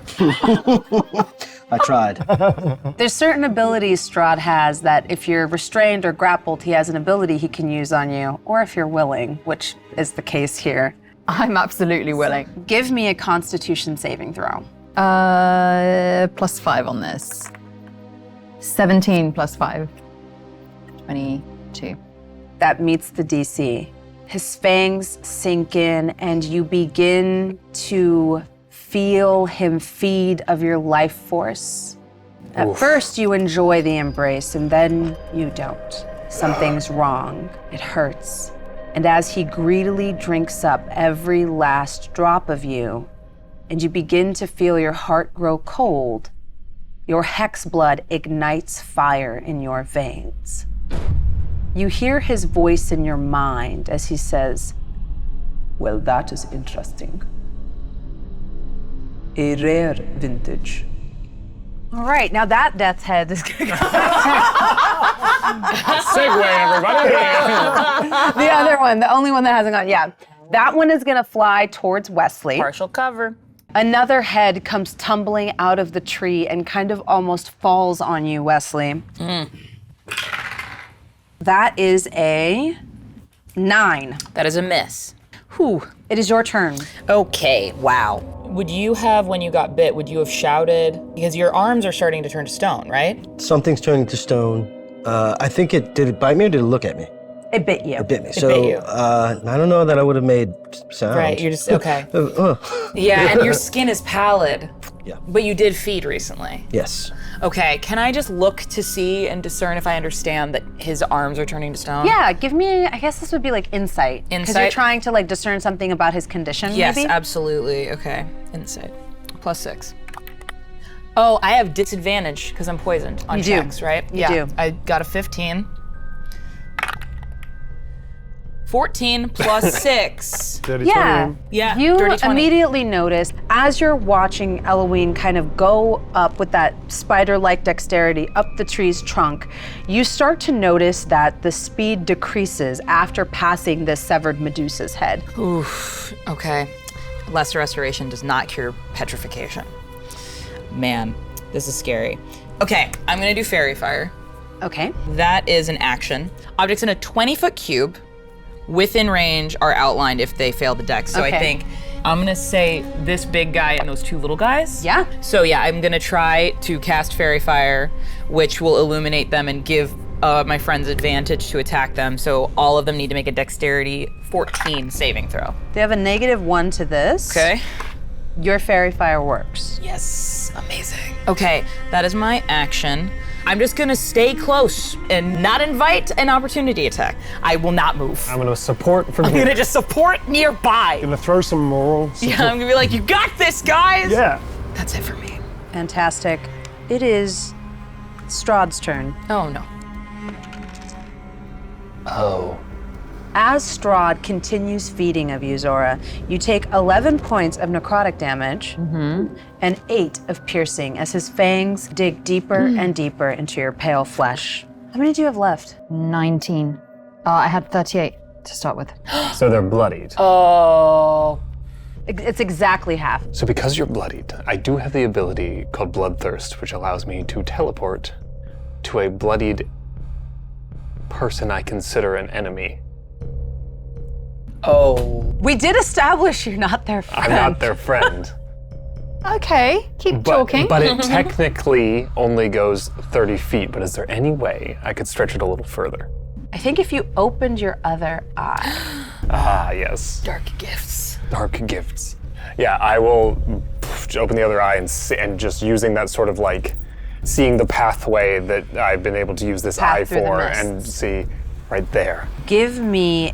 I tried. There's certain abilities Strahd has that if you're restrained or grappled, he has an ability he can use on you, or if you're willing, which is the case here. I'm absolutely willing. Give me a Constitution saving throw. +5 on this. 17 plus 5. 22. That meets the DC. His fangs sink in, and you begin to feel him feed of your life force. At first, you enjoy the embrace, and then you don't. Something's wrong. It hurts. And as he greedily drinks up every last drop of you, and you begin to feel your heart grow cold, your Hexblood ignites fire in your veins. You hear his voice in your mind as he says, "Well, that is interesting. A rare vintage." All right, now that Death's Head is gonna go. Segue, everybody. The other one, the only one that hasn't gone. Yeah, that one is gonna fly towards Wesley. Partial cover. Another head comes tumbling out of the tree and kind of almost falls on you, Wesley. That is a 9. That is a miss. Whew. It is your turn. Okay, wow. Would you have, when you got bit, would you have shouted? Because your arms are starting to turn to stone, right? Something's turning to stone. I think did it bite me or did it look at me? It bit you. It bit me. It bit you. I don't know that I would have made sound. Right, you're just, okay. Yeah, and your skin is pallid. Yeah. But you did feed recently. Yes. Okay, can I just look to see and discern if I understand that his arms are turning to stone? Yeah, give me, I guess this would be like insight. Because you're Insight? trying to like discern something about his condition, Yes, maybe? absolutely. Okay, insight. +6. Oh, I have disadvantage because I'm poisoned on You do. checks, right? You do. I got a 15. 14 plus 6. Dirty Yeah. 20. Yeah, You dirty 20. immediately notice as you're watching Eloin kind of go up with that spider-like dexterity up the tree's trunk, you start to notice that the speed decreases after passing this severed Medusa's head. Oof, okay. Lesser restoration does not cure petrification. Man, this is scary. Okay, I'm gonna do Fairy Fire. Okay. That is an action. Objects in a 20-foot cube within range are outlined if they fail the dex. So I Okay. think I'm gonna say this big guy and those 2 little guys. Yeah. So yeah, I'm gonna try to cast Fairy Fire, which will illuminate them and give my friend's advantage to attack them, so all of them need to make a dexterity 14 saving throw. They have a -1 to this. Okay. Your fairy fire works. Yes, amazing. Okay, that is my action. I'm just gonna stay close and not invite an opportunity attack. I will not move. I'm gonna support from I'm here. gonna just support nearby. Gonna throw some moral support. Yeah, I'm gonna be like, you got this, guys! Yeah. That's it for me. Fantastic. It is Strahd's turn. Oh, no. Oh. As Strahd continues feeding of you, Zora, you take 11 points of necrotic damage and 8 of piercing as his fangs dig deeper and deeper into your pale flesh. How many do you have left? 19. I had 38 to start with. So they're bloodied. Oh. It's exactly half. So because you're bloodied, I do have the ability called Bloodthirst, which allows me to teleport to a bloodied person I consider an enemy. Oh. We did establish you're not their friend. I'm not their friend. Okay, keep talking. But it technically only goes 30 feet, but is there any way I could stretch it a little further? I think if you opened your other eye. Ah, yes. Dark gifts. Dark gifts. Yeah, I will open the other eye and just using that sort of like seeing the pathway that I've been able to use this Path eye through the for mists. and see right there. Give me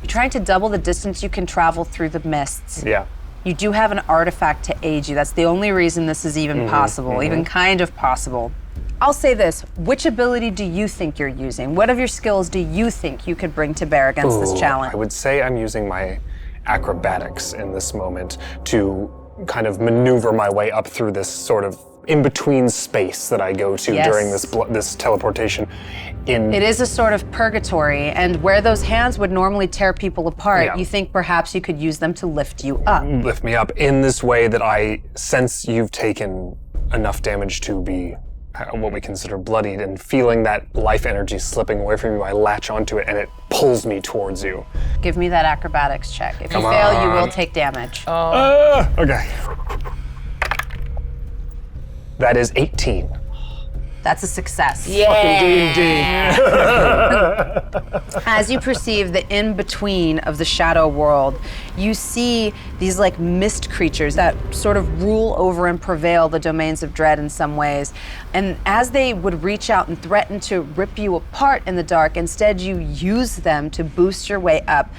you're trying to double the distance you can travel through the mists. Yeah. You do have an artifact to aid you. That's the only reason this is even possible, even kind of possible. I'll say this, which ability do you think you're using? What of your skills do you think you could bring to bear against this challenge? I would say I'm using my acrobatics in this moment to kind of maneuver my way up through this sort of in-between space that I go to during this teleportation. It is a sort of purgatory, and where those hands would normally tear people apart, you think perhaps you could use them to lift you up. Lift me up in this way that I sense you've taken enough damage to be what we consider bloodied, and feeling that life energy slipping away from you, I latch onto it and it pulls me towards you. Give me that acrobatics check. If you fail, you will take damage. Okay. That is 18. That's a success. Yeah. As you perceive the in-between of the shadow world, you see these like mist creatures that sort of rule over and prevail the domains of dread in some ways. And as they would reach out and threaten to rip you apart in the dark, instead you use them to boost your way up.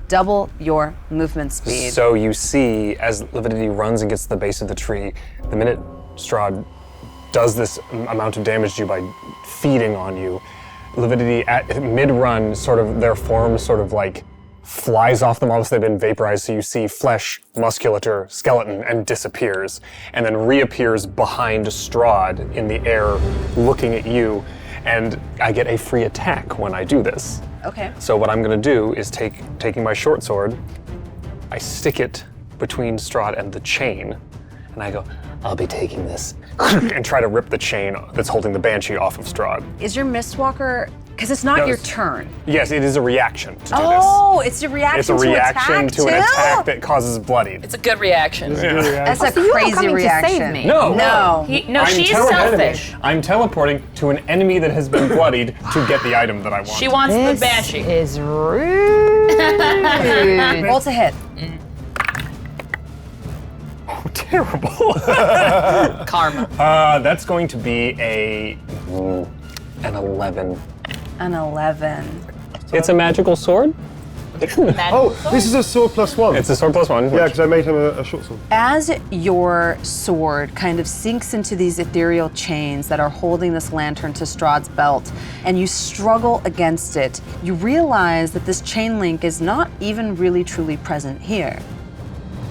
Double your movement speed. So you see, as Lividity runs and gets to the base of the tree, the minute Strahd does this amount of damage to you by feeding on you, Lividity at mid-run, sort of their form sort of like flies off them. Obviously they've been vaporized, so you see flesh, musculature, skeleton, and disappears, and then reappears behind Strahd in the air, looking at you, and I get a free attack when I do this. Okay. So what I'm gonna do is taking my short sword, I stick it between Strahd and the chain, and I go, I'll be taking this, and try to rip the chain that's holding the Banshee off of Strahd. Is your Mistwalker, because it's not your turn. Yes, it is a reaction to do this. Oh, it's a reaction It's a reaction to an attack that causes bloodied. It's a good reaction. That's a So you're not crazy coming to reaction. save me? No. No. No, she's selfish. I'm teleporting to an enemy that has been bloodied to get the item that I want. She wants This the Banshee. is rude. Roll to hit. Terrible. Karma. That's going to be an 11. An 11. It's a magical sword? Oh, this is a sword +1. It's a sword +1. Yeah, because I made him a short sword. As your sword kind of sinks into these ethereal chains that are holding this lantern to Strahd's belt, and you struggle against it, you realize that this chain link is not even really truly present here.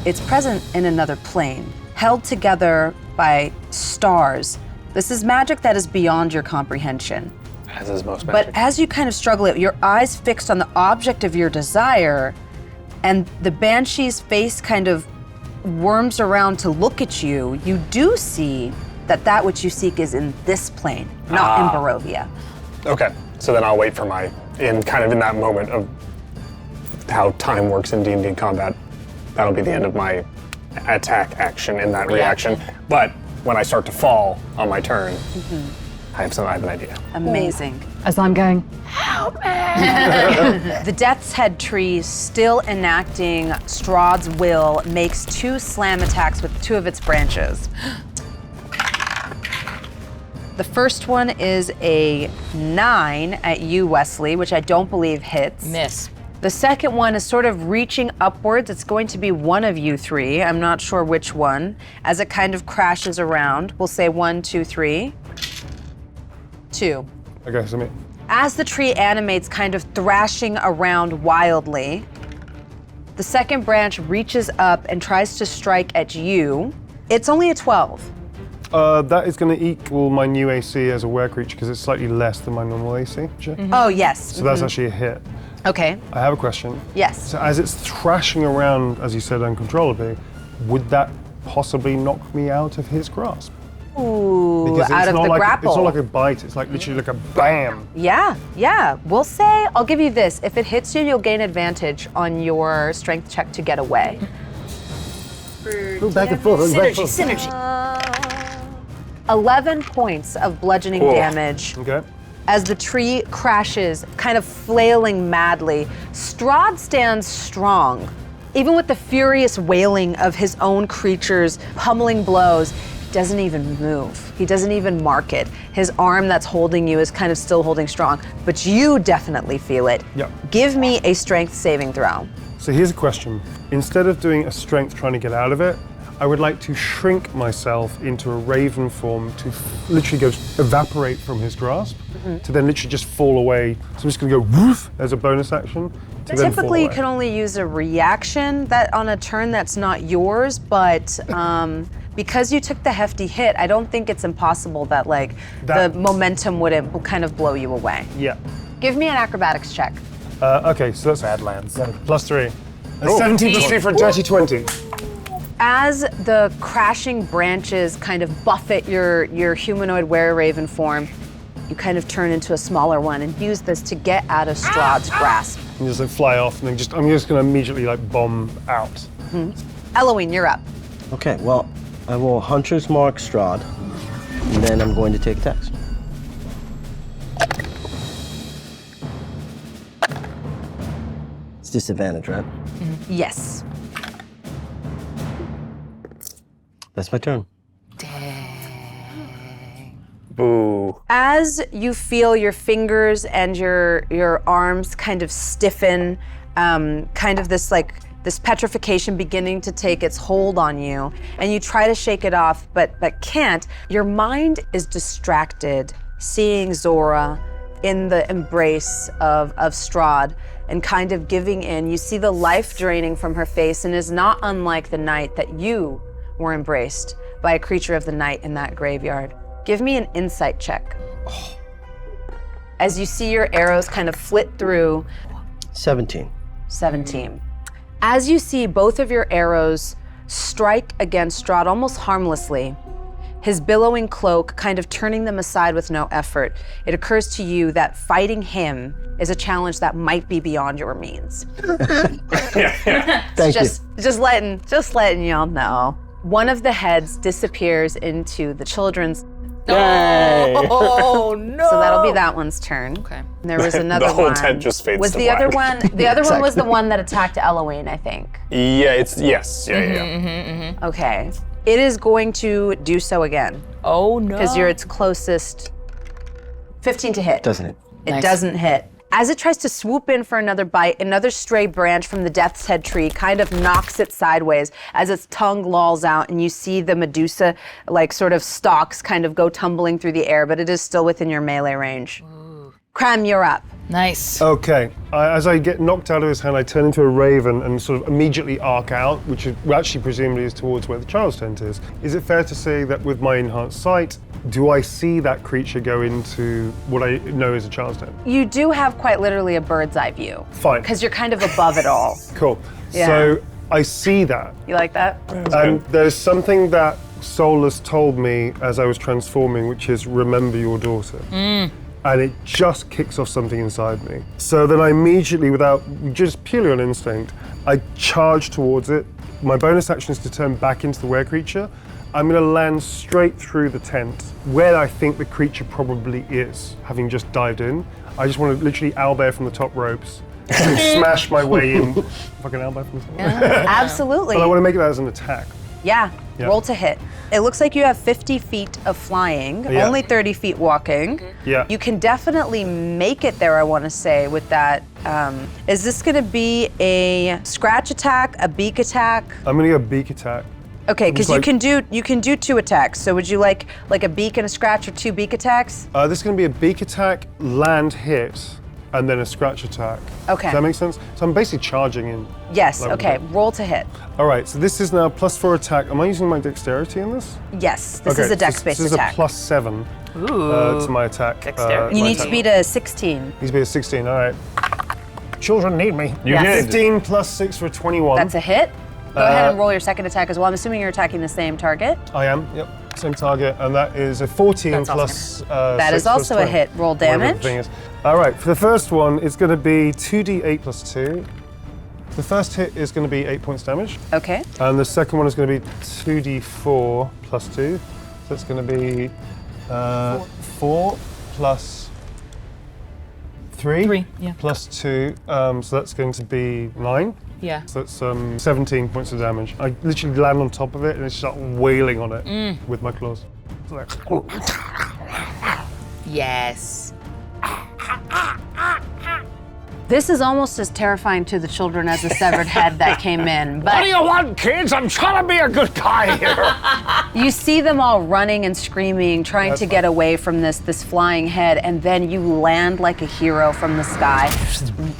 It's present in another plane, held together by stars. This is magic that is beyond your comprehension. As is most magic. But as you kind of struggle, your eyes fixed on the object of your desire, and the Banshee's face kind of worms around to look at you, you do see that which you seek is in this plane, not in Barovia. Okay, so then I'll wait for in that moment of how time works in D&D combat, that'll be the end of my attack action in that reaction. But when I start to fall on my turn, I have an idea. Amazing. As I'm going, The Death's Head tree, still enacting Strahd's will, makes 2 slam attacks with 2 of its branches. The first one is a 9 at you, Wesley, which I don't believe hits. Miss. The second one is sort of reaching upwards. It's going to be one of you 3. I'm not sure which one. As it kind of crashes around, we'll say 1, 2, 3. 2. Okay, so me. As the tree animates, kind of thrashing around wildly, the second branch reaches up and tries to strike at you. It's only a 12. That is going to equal my new AC as a were creature because it's slightly less than my normal AC. Sure. Oh, yes. So that's actually a hit. Okay. I have a question. Yes. So as it's thrashing around, as you said, uncontrollably, would that possibly knock me out of his grasp? Ooh, Because out of the grapple. It's not like a bite, it's like literally like a bam. Yeah. We'll say, I'll give you this. If it hits you, you'll gain advantage on your strength check to get away. Back and forth. Synergy. 11 points of bludgeoning damage. Okay. As the tree crashes, kind of flailing madly. Strahd stands strong. Even with the furious wailing of his own creatures pummeling blows, he doesn't even move. He doesn't even mark it. His arm that's holding you is kind of still holding strong, but you definitely feel it. Yep. Give me a strength saving throw. So here's a question. Instead of doing a strength trying to get out of it, I would like to shrink myself into a raven form to literally go evaporate from his grasp, to then literally just fall away. So I'm just gonna go woof as a bonus action to then fall Typically, you away. can only use a reaction that on a turn that's not yours, but because you took the hefty hit, I don't think it's impossible that the momentum wouldn't kind of blow you away. Yeah. Give me an acrobatics check. Okay, so that's Badlands. +3. That's 17 + 3 for a dirty 20. As the crashing branches kind of buffet your humanoid were-raven form, you kind of turn into a smaller one and use this to get out of Strahd's grasp. And just fly off, and then I'm just gonna immediately bomb out. Eloin, you're up. Okay, well, I will Hunter's Mark Strahd, and then I'm going to take attacks. It's disadvantage, right? Yes. That's my turn. Boo. As you feel your fingers and your arms kind of stiffen, kind of this petrification beginning to take its hold on you, and you try to shake it off, but can't, your mind is distracted, seeing Zora in the embrace of Strahd and kind of giving in. You see the life draining from her face, and is not unlike the night that you were embraced by a creature of the night in that graveyard. Give me an insight check. As you see your arrows kind of flit through. 17. 17. As you see both of your arrows strike against Strahd almost harmlessly, his billowing cloak kind of turning them aside with no effort, it occurs to you that fighting him is a challenge that might be beyond your means. Thank you. Just letting y'all know. One of the heads disappears into the children's. Oh no! So that'll be that one's turn. Okay. And there was another The whole one. tent just fades Was to the other black. one? The other one was the one that attacked Eloin, I think. Yeah, yes. Yeah. Okay. It is going to do so again Oh no! because you're its closest. 15 to hit. Doesn't it? It Nice. doesn't hit. As it tries to swoop in for another bite, another stray branch from the Death's Head tree kind of knocks it sideways as its tongue lolls out, and you see the Medusa, sort of stalks kind of go tumbling through the air, but it is still within your melee range. Crem, you're up. Nice. Okay, as I get knocked out of his hand, I turn into a raven and sort of immediately arc out, which actually presumably is towards where the child's tent is. Is it fair to say that with my enhanced sight, do I see that creature go into what I know is a child's tent? You do have quite literally a bird's eye view. Fine. Because you're kind of above it all. Cool. Yeah. So I see that. You like that? And there's something that Solus told me as I was transforming, which is remember your daughter. And it just kicks off something inside me. So then I immediately, just purely on instinct, I charge towards it. My bonus action is to turn back into the were creature, I'm going to land straight through the tent where I think the creature probably is, having just dived in. I just want to literally owlbear from the top ropes and smash my way in. Fucking owlbear from the top ropes. Absolutely. But I want to make that as an attack. Yeah, roll to hit. It looks like you have 50 feet of flying, only 30 feet walking. Yeah. You can definitely make it there, I want to say, with that. Is this going to be a scratch attack, a beak attack? I'm going to go beak attack. Okay, because you can do 2 attacks. So would you like a beak and a scratch or 2 beak attacks? This is going to be a beak attack, land hit, and then a scratch attack. Okay. Does that make sense? So I'm basically charging in. Yes, okay, roll to hit. All right, so this is now +4 attack. Am I using my dexterity in this? Yes, this is a dex-based This attack. is a +7 to my attack. You need to beat a 16. Needs to be a 16, all right. Children need me. You did. 15 + 6 for 21. That's a hit. Go ahead and roll your second attack as well. I'm assuming you're attacking the same target. I am, yep. Same target, and that is a 14 plus That 6 is also plus a 20, hit. Roll whatever the damage. thing is. All right, for the first one, it's going to be 2d8 + 2. The first hit is going to be 8 points damage. Okay. And the second one is going to be 2d4 + 2. So it's going to be 4 plus 3 plus 2. So that's going to be 9. Yeah. So that's 17 points of damage. I literally land on top of it and I start wailing on it with my claws. It's like, Yes. This is almost as terrifying to the children as the severed head that came in. What do But you want, kids? I'm trying to be a good guy here. you see them all running and screaming, trying to get away from this flying head, and then you land like a hero from the sky,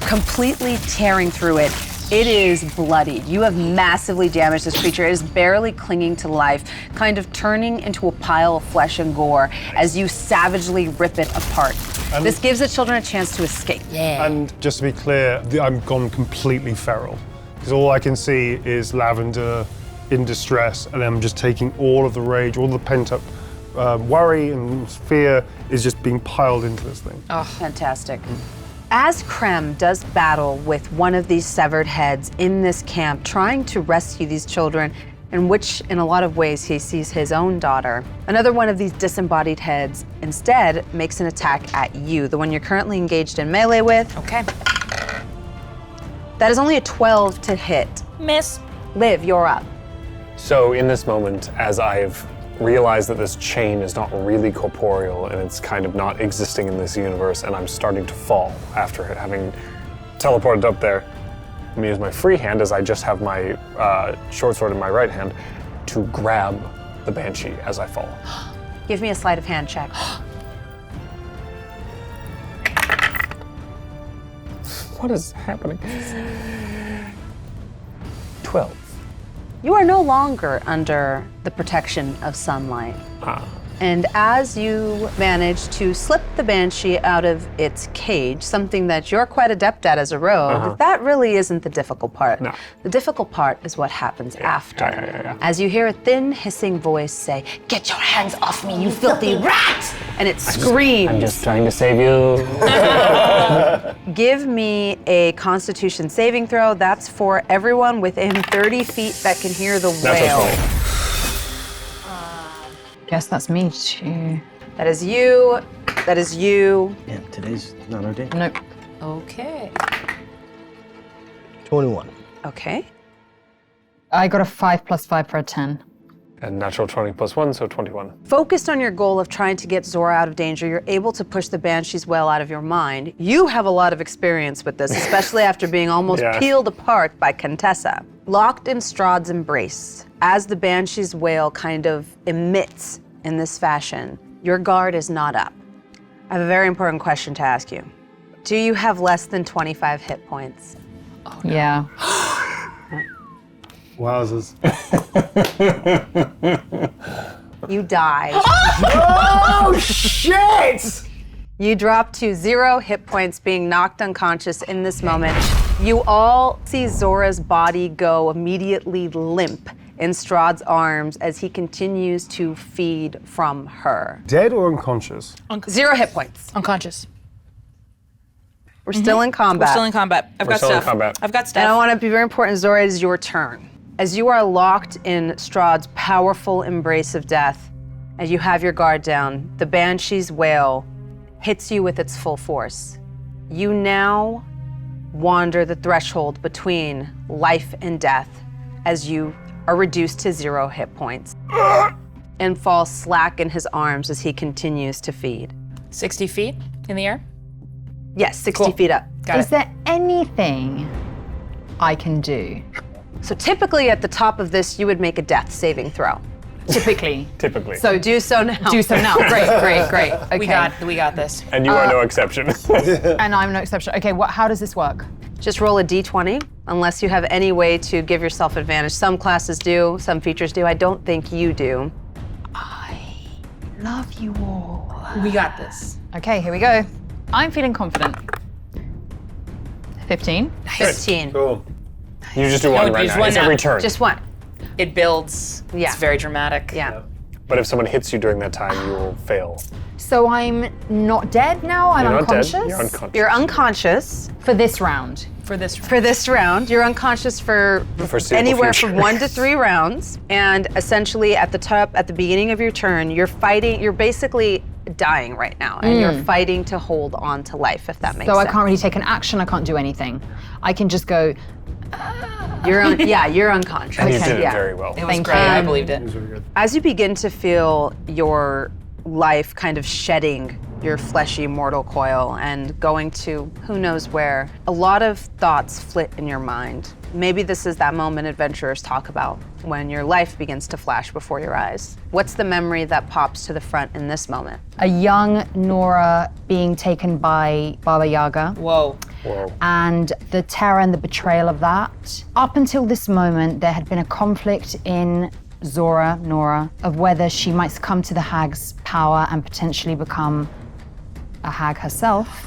completely tearing through it. It is bloodied. You have massively damaged this creature. It is barely clinging to life, kind of turning into a pile of flesh and gore as you savagely rip it apart. This gives the children a chance to escape. and just to be clear, I'm gone completely feral. Because all I can see is Lavender in distress, and I'm just taking all of the rage, all the pent-up worry and fear is just being piled into this thing. Oh, fantastic. As Crem does battle with one of these severed heads in this camp, trying to rescue these children, in which, in a lot of ways, he sees his own daughter, another one of these disembodied heads instead makes an attack at you, the one you're currently engaged in melee with. Okay. That is only a 12 to hit. Miss. Liv, you're up. So in this moment, as I've realized that this chain is not really corporeal and it's kind of not existing in this universe, and I'm starting to fall after having teleported up there, I'm gonna use my free hand, as I just have my short sword in my right hand, to grab the Banshee as I fall. Give me a sleight of hand check. What is happening? 12. You are no longer under the protection of sunlight. And as you manage to slip the Banshee out of its cage, something that you're quite adept at as a rogue, that really isn't the difficult part. No. The difficult part is what happens after. As you hear a thin, hissing voice say, "Get your hands off me, you filthy rat!" And it screams. I'm just trying to save you. Give me a Constitution saving throw. That's for everyone within 30 feet that can hear the Natural wail. 20. Guess that's me too. That is you. That is you. Yeah, today's not our day. Nope. Okay. 21. Okay. I got a 5 + 5 for a 10. And natural 20 plus 1, so 21. Focused on your goal of trying to get Zora out of danger, you're able to push the Banshee's wail out of your mind. You have a lot of experience with this, especially after being almost peeled apart by Contessa. Locked in Strahd's embrace, as the Banshee's wail kind of emits in this fashion, your guard is not up. I have a very important question to ask you. Do you have less than 25 hit points? Oh, no. Yeah. Wowzers. You die. Oh, shit! You drop to 0 hit points, being knocked unconscious in this moment. You all see Zora's body go immediately limp in Strahd's arms as he continues to feed from her. Dead or unconscious? 0 hit points. Unconscious. We're still in combat. We're still in combat. I've got still in stuff. combat. I've got And I stuff. want to be very important, Zora, it is your turn. As you are locked in Strahd's powerful embrace of death, as you have your guard down, the Banshee's wail hits you with its full force. You now wander the threshold between life and death as you are reduced to 0 hit points and fall slack in his arms as he continues to feed. 60 feet in the air? Yes, 60 feet up. Got Is it. there anything I can do? So typically at the top of this, you would make a death saving throw. Typically. Typically. So do so now. Do so now. Great. Okay. We got this. And you are no exception. And I'm no exception. Okay, how does this work? Just roll a d20, unless you have any way to give yourself advantage. Some classes do, some features do. I don't think you do. Love you all. We got this. Okay, here we go. I'm feeling confident. 15. 15. Cool. You just do one right just now. one It's now. every turn. Just one. It builds. Yeah. It's very dramatic. Yeah. But if someone hits you during that time, you will fail. So I'm not dead now? I'm You're not unconscious? dead. You're unconscious. You're unconscious For this round. For this. for this round. You're unconscious for foreseeable anywhere future. from 1 to 3 rounds. And essentially at the beginning of your turn, you're basically dying right now. And you're fighting to hold on to life, if that makes So sense. I can't really take an action, I can't do anything. I can just go, You're unconscious. And you did it Yeah. very well. It was Thank great. you. I believed it. As you begin to feel your life kind of shedding your fleshy mortal coil and going to who knows where, a lot of thoughts flit in your mind. Maybe this is that moment adventurers talk about when your life begins to flash before your eyes. What's the memory that pops to the front in this moment? a young Nora being taken by Baba Yaga. Whoa. Whoa. And the terror and the betrayal of that. Up until this moment, there had been a conflict in Zora, Nora, of whether she might succumb to the hag's power and potentially become a hag herself.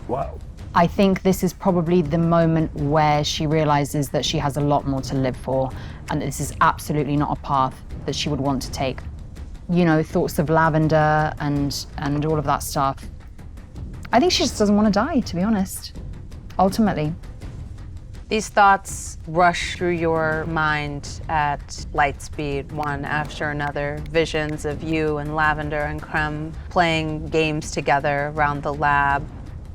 Wow. I think this is probably the moment where she realizes that she has a lot more to live for, and this is absolutely not a path that she would want to take. You know, thoughts of lavender and all of that stuff. I think she just doesn't want to die, to be honest, ultimately. These thoughts rush through your mind at light speed, one after another. Visions of you and Lavender and Crem playing games together around the lab.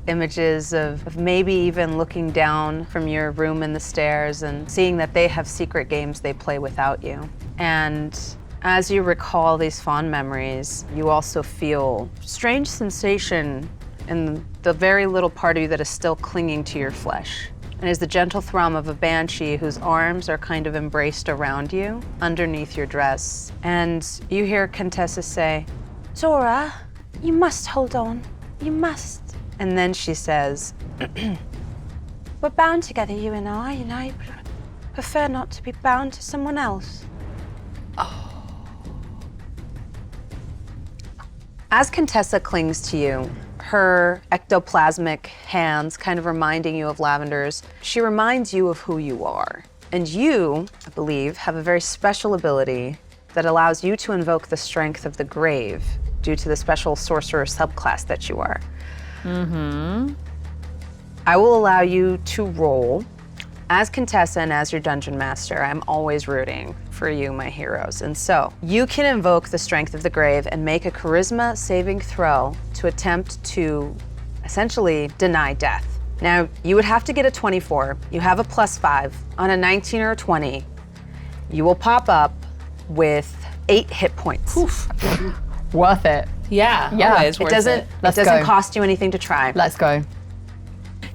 Images of maybe even looking down from your room in the stairs and seeing that they have secret games they play without you. And as you recall these fond memories, you also feel strange sensation in the very little part of you that is still clinging to your flesh. And is the gentle thrum of a banshee whose arms are kind of embraced around you, underneath your dress. And you hear Contessa say, "Zora, you must hold on. You must." And then she says, "We're bound together, you and I, and I prefer not to be bound to someone else." As Contessa clings to you, her ectoplasmic hands kind of reminding you of Lavender's, she reminds you of who you are. And you, I believe, have a very special ability that allows you to invoke the strength of the grave due to the special sorcerer subclass that you are. I will allow you to roll. As Contessa and as your dungeon master, I'm always rooting for you, my heroes. And so, you can invoke the strength of the grave and make a charisma saving throw to attempt to essentially deny death. Now, you would have to get a 24. You have a +5. On a 19 or a 20, you will pop up with 8 hit points. Worth it. Yeah. Yeah. Always It worth doesn't, Let's it doesn't go. cost you anything to try. Let's go.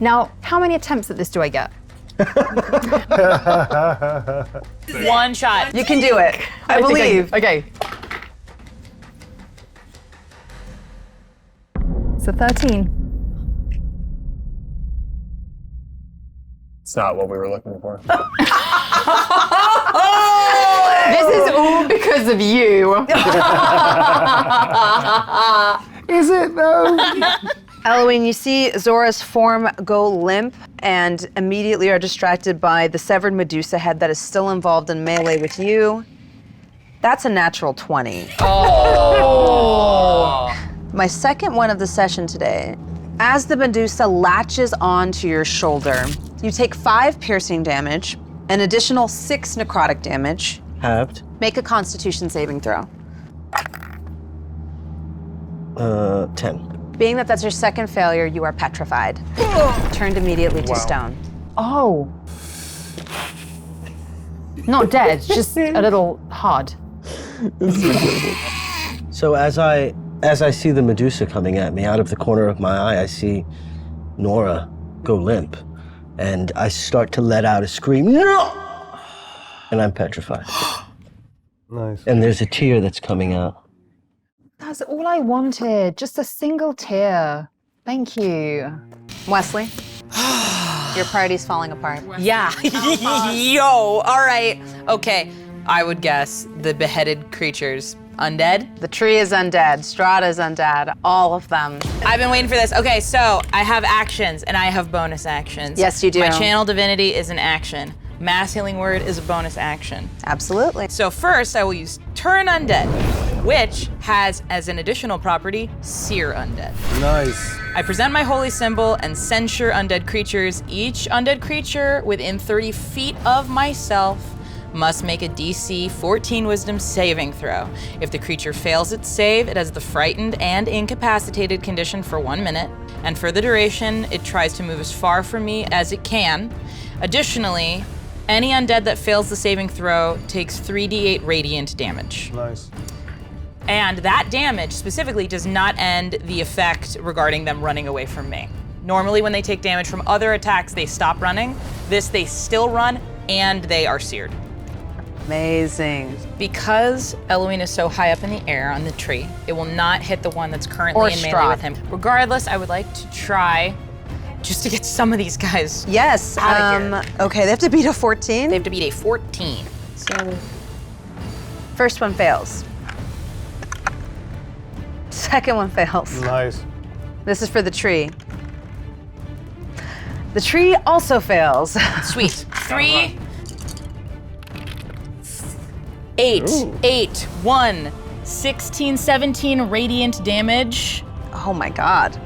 Now, how many attempts at this do I get? One shot. You can do it. I believe. Okay. So 13. It's not what we were looking for. This is all because of you. Is it though? Eloin, you see Zora's form go limp and immediately are distracted by the severed Medusa head that is still involved in melee with you. That's a natural 20. Oh. My second one of the session today. As the Medusa latches onto your shoulder, you take 5 piercing damage, An additional 6 necrotic damage. Halved. Make a Constitution saving throw. 10. Being that that's your second failure, you are petrified. Turned immediately to stone. Oh. Not dead, just a little hard. So as I see the Medusa coming at me, out of the corner of my eye, I see Nora go limp, and I start to let out a scream, no! And I'm petrified. Nice. And there's a tear that's coming out. That's all I wanted, just a single tear. Thank you. Wesley, your party's falling apart. Yeah. Yo, all right. Okay, I would guess the beheaded creatures, undead? The tree is undead, Strahd is undead, all of them. I've been waiting for this. Okay, so I have actions and I have bonus actions. Yes, you do. My channel divinity is an action. Mass healing word is a bonus action. Absolutely. So first I will use turn undead, which has as an additional property, sear undead. Nice. I present my holy symbol and censure undead creatures. Each undead creature within 30 feet of myself must make a DC 14 wisdom saving throw. If the creature fails its save, it has the frightened and incapacitated condition for 1 minute, and for the duration, it tries to move as far from me as it can. Additionally, any undead that fails the saving throw takes 3d8 radiant damage. Nice. And that damage specifically does not end the effect regarding them running away from me. Normally when they take damage from other attacks, they stop running. This, they still run and they are seared. Amazing. Because Eloin is so high up in the air on the tree, it will not hit the one that's currently Or in melee Strahd. with him. Regardless, I would like to try just to get some of these guys. Yes. Outta here. Okay, they have to beat a 14. They have to beat a 14. So, first one fails. Second one fails. Nice. This is for the tree. The tree also fails. Sweet. 3, 8, 1, 16, 17 radiant damage. Oh my god.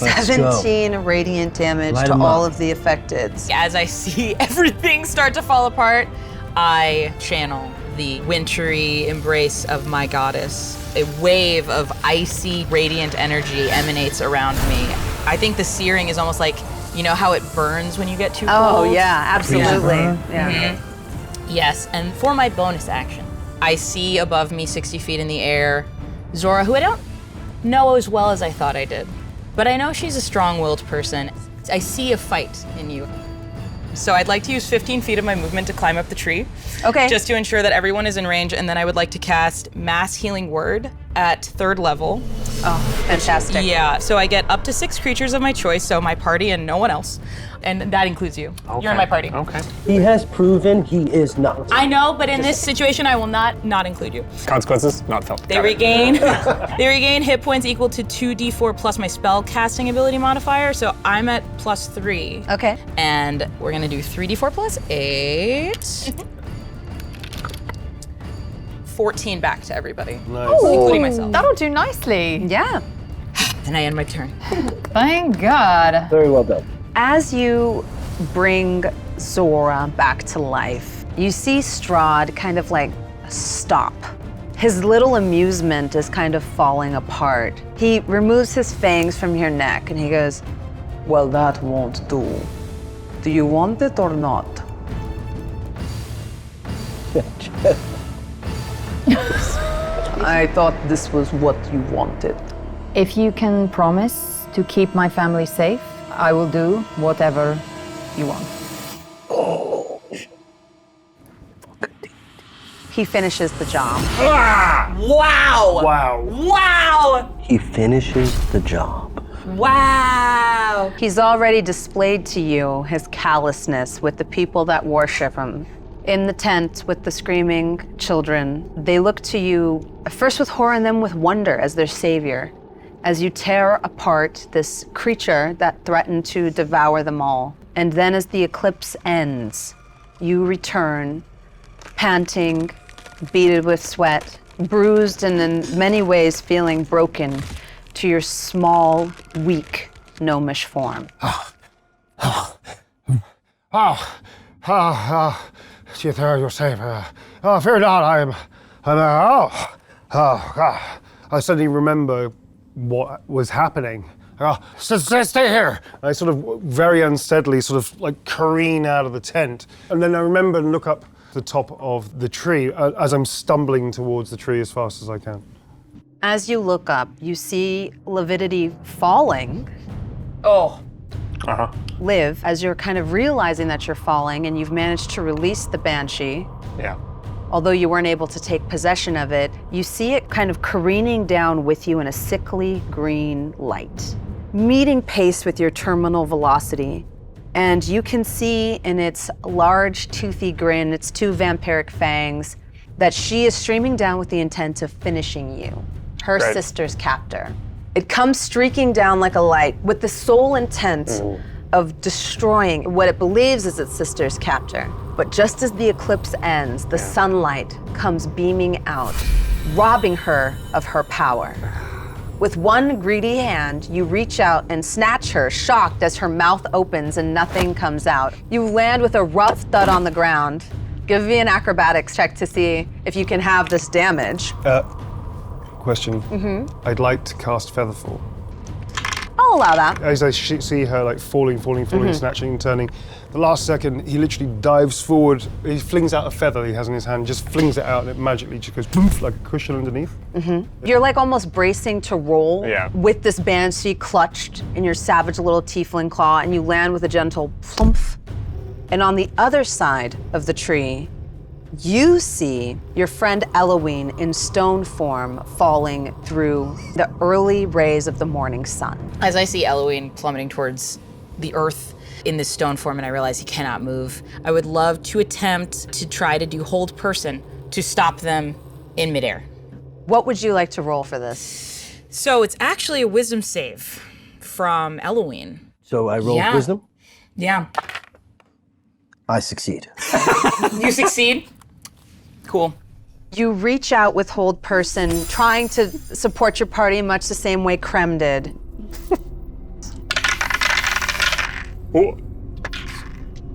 Let's 17 radiant damage Light to 'em all up. of the affected. As I see everything start to fall apart, I channel the wintry embrace of my goddess. A wave of icy, radiant energy emanates around me. I think the searing is almost like, you know how it burns when you get too cold? Oh yeah, absolutely. Yeah. Yes, and for my bonus action, I see above me 60 feet in the air, Zora, who I don't know as well as I thought I did, but I know she's a strong-willed person. I see a fight in you. So I'd like to use 15 feet of my movement to climb up the tree. Okay. Just to ensure that everyone is in range, and then I would like to cast Mass Healing Word at 3rd level. Oh, fantastic. Yeah, so I get up to 6 creatures of my choice, so my party and no one else. And that includes you. You're in my party. Okay. He has proven he is not. I know, but in this situation, I will not include you. Consequences not felt. They Got it. regain hit points equal to 2d4 plus my spell casting ability modifier, so I'm at +3. Okay. And we're gonna do 3d4 plus 8. 14 back to everybody, Nice. including myself. That'll do nicely. Yeah. And I end my turn. Thank God. Very well done. As you bring Zora back to life, you see Strahd kind of like stop. His little amusement is kind of falling apart. He removes his fangs from your neck and he goes, "Well, that won't do. Do you want it or not?" I thought this was what you wanted. If you can promise to keep my family safe, I will do whatever you want. He finishes the job. Wow! Wow. Wow! He finishes the job. Wow! He's already displayed to you his callousness with the people that worship him. In the tent with the screaming children, they look to you first with horror and then with wonder as their savior, as you tear apart this creature that threatened to devour them all. And then as the eclipse ends, you return, panting, beaded with sweat, bruised and in many ways feeling broken, to your small, weak, gnomish form. You're safe. Fear not, I'm I suddenly remember what was happening. Stay here. I sort of very unsteadily sort of like careen out of the tent. And then I remember and look up the top of the tree as I'm stumbling towards the tree as fast as I can. As you look up, you see Lividity falling. Oh. Liv, as you're kind of realizing that you're falling and you've managed to release the Banshee, Yeah. although you weren't able to take possession of it, you see it kind of careening down with you in a sickly green light, meeting pace with your terminal velocity. And you can see in its large, toothy grin, its two vampiric fangs, that she is streaming down with the intent of finishing you, her Great. sister's captor. It comes streaking down like a light with the sole intent of destroying what it believes is its sister's captor. But just as the eclipse ends, the sunlight comes beaming out, robbing her of her power. With one greedy hand, you reach out and snatch her, shocked as her mouth opens and nothing comes out. You land with a rough thud on the ground. Give me an acrobatics check to see if you can have this damage. Question. I'd like to cast Featherfall. I'll allow that. As I see her like falling, snatching and turning, the last second he literally dives forward, he flings out a feather he has in his hand, just flings it out and it magically just goes poof, like a cushion underneath. You're like almost bracing to roll Yeah. with this Banshee clutched in your savage little tiefling claw, and you land with a gentle plump. And on the other side of the tree, you see your friend Eloin in stone form falling through the early rays of the morning sun. As I see Eloin plummeting towards the earth in this stone form and I realize he cannot move, I would love to attempt to try to do hold person to stop them in midair. What would you like to roll for this? So it's actually a wisdom save from Eloin. So I roll Yeah. wisdom. Yeah. I succeed. You succeed? Cool. You reach out with hold person, trying to support your party much the same way Crem did.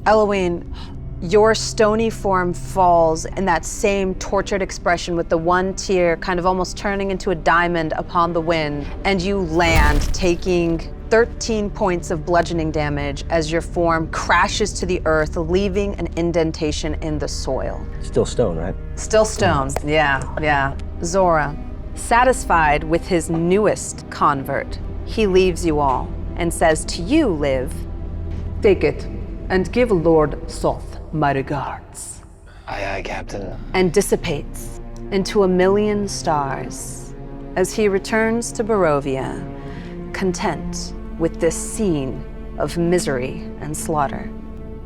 Eloin, your stony form falls in that same tortured expression with the one tear kind of almost turning into a diamond upon the wind, and you land, taking 13 points of bludgeoning damage as your form crashes to the earth, leaving an indentation in the soil. Still stone, right? Still stone, yeah. Zora, satisfied with his newest convert, he leaves you all and says to you, Liv, take it and give Lord Soth my regards. Aye, Captain. And dissipates into a million stars as he returns to Barovia, content with this scene of misery and slaughter.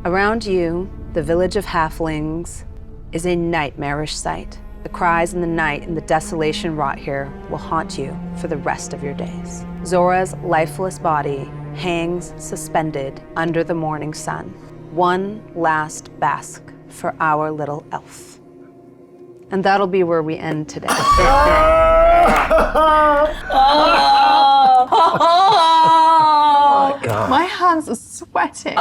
Around you, the village of halflings is a nightmarish sight. The cries in the night and the desolation wrought here will haunt you for the rest of your days. Zora's lifeless body hangs suspended under the morning sun. One last bask for our little elf. And that'll be where we end today. My hands are sweating.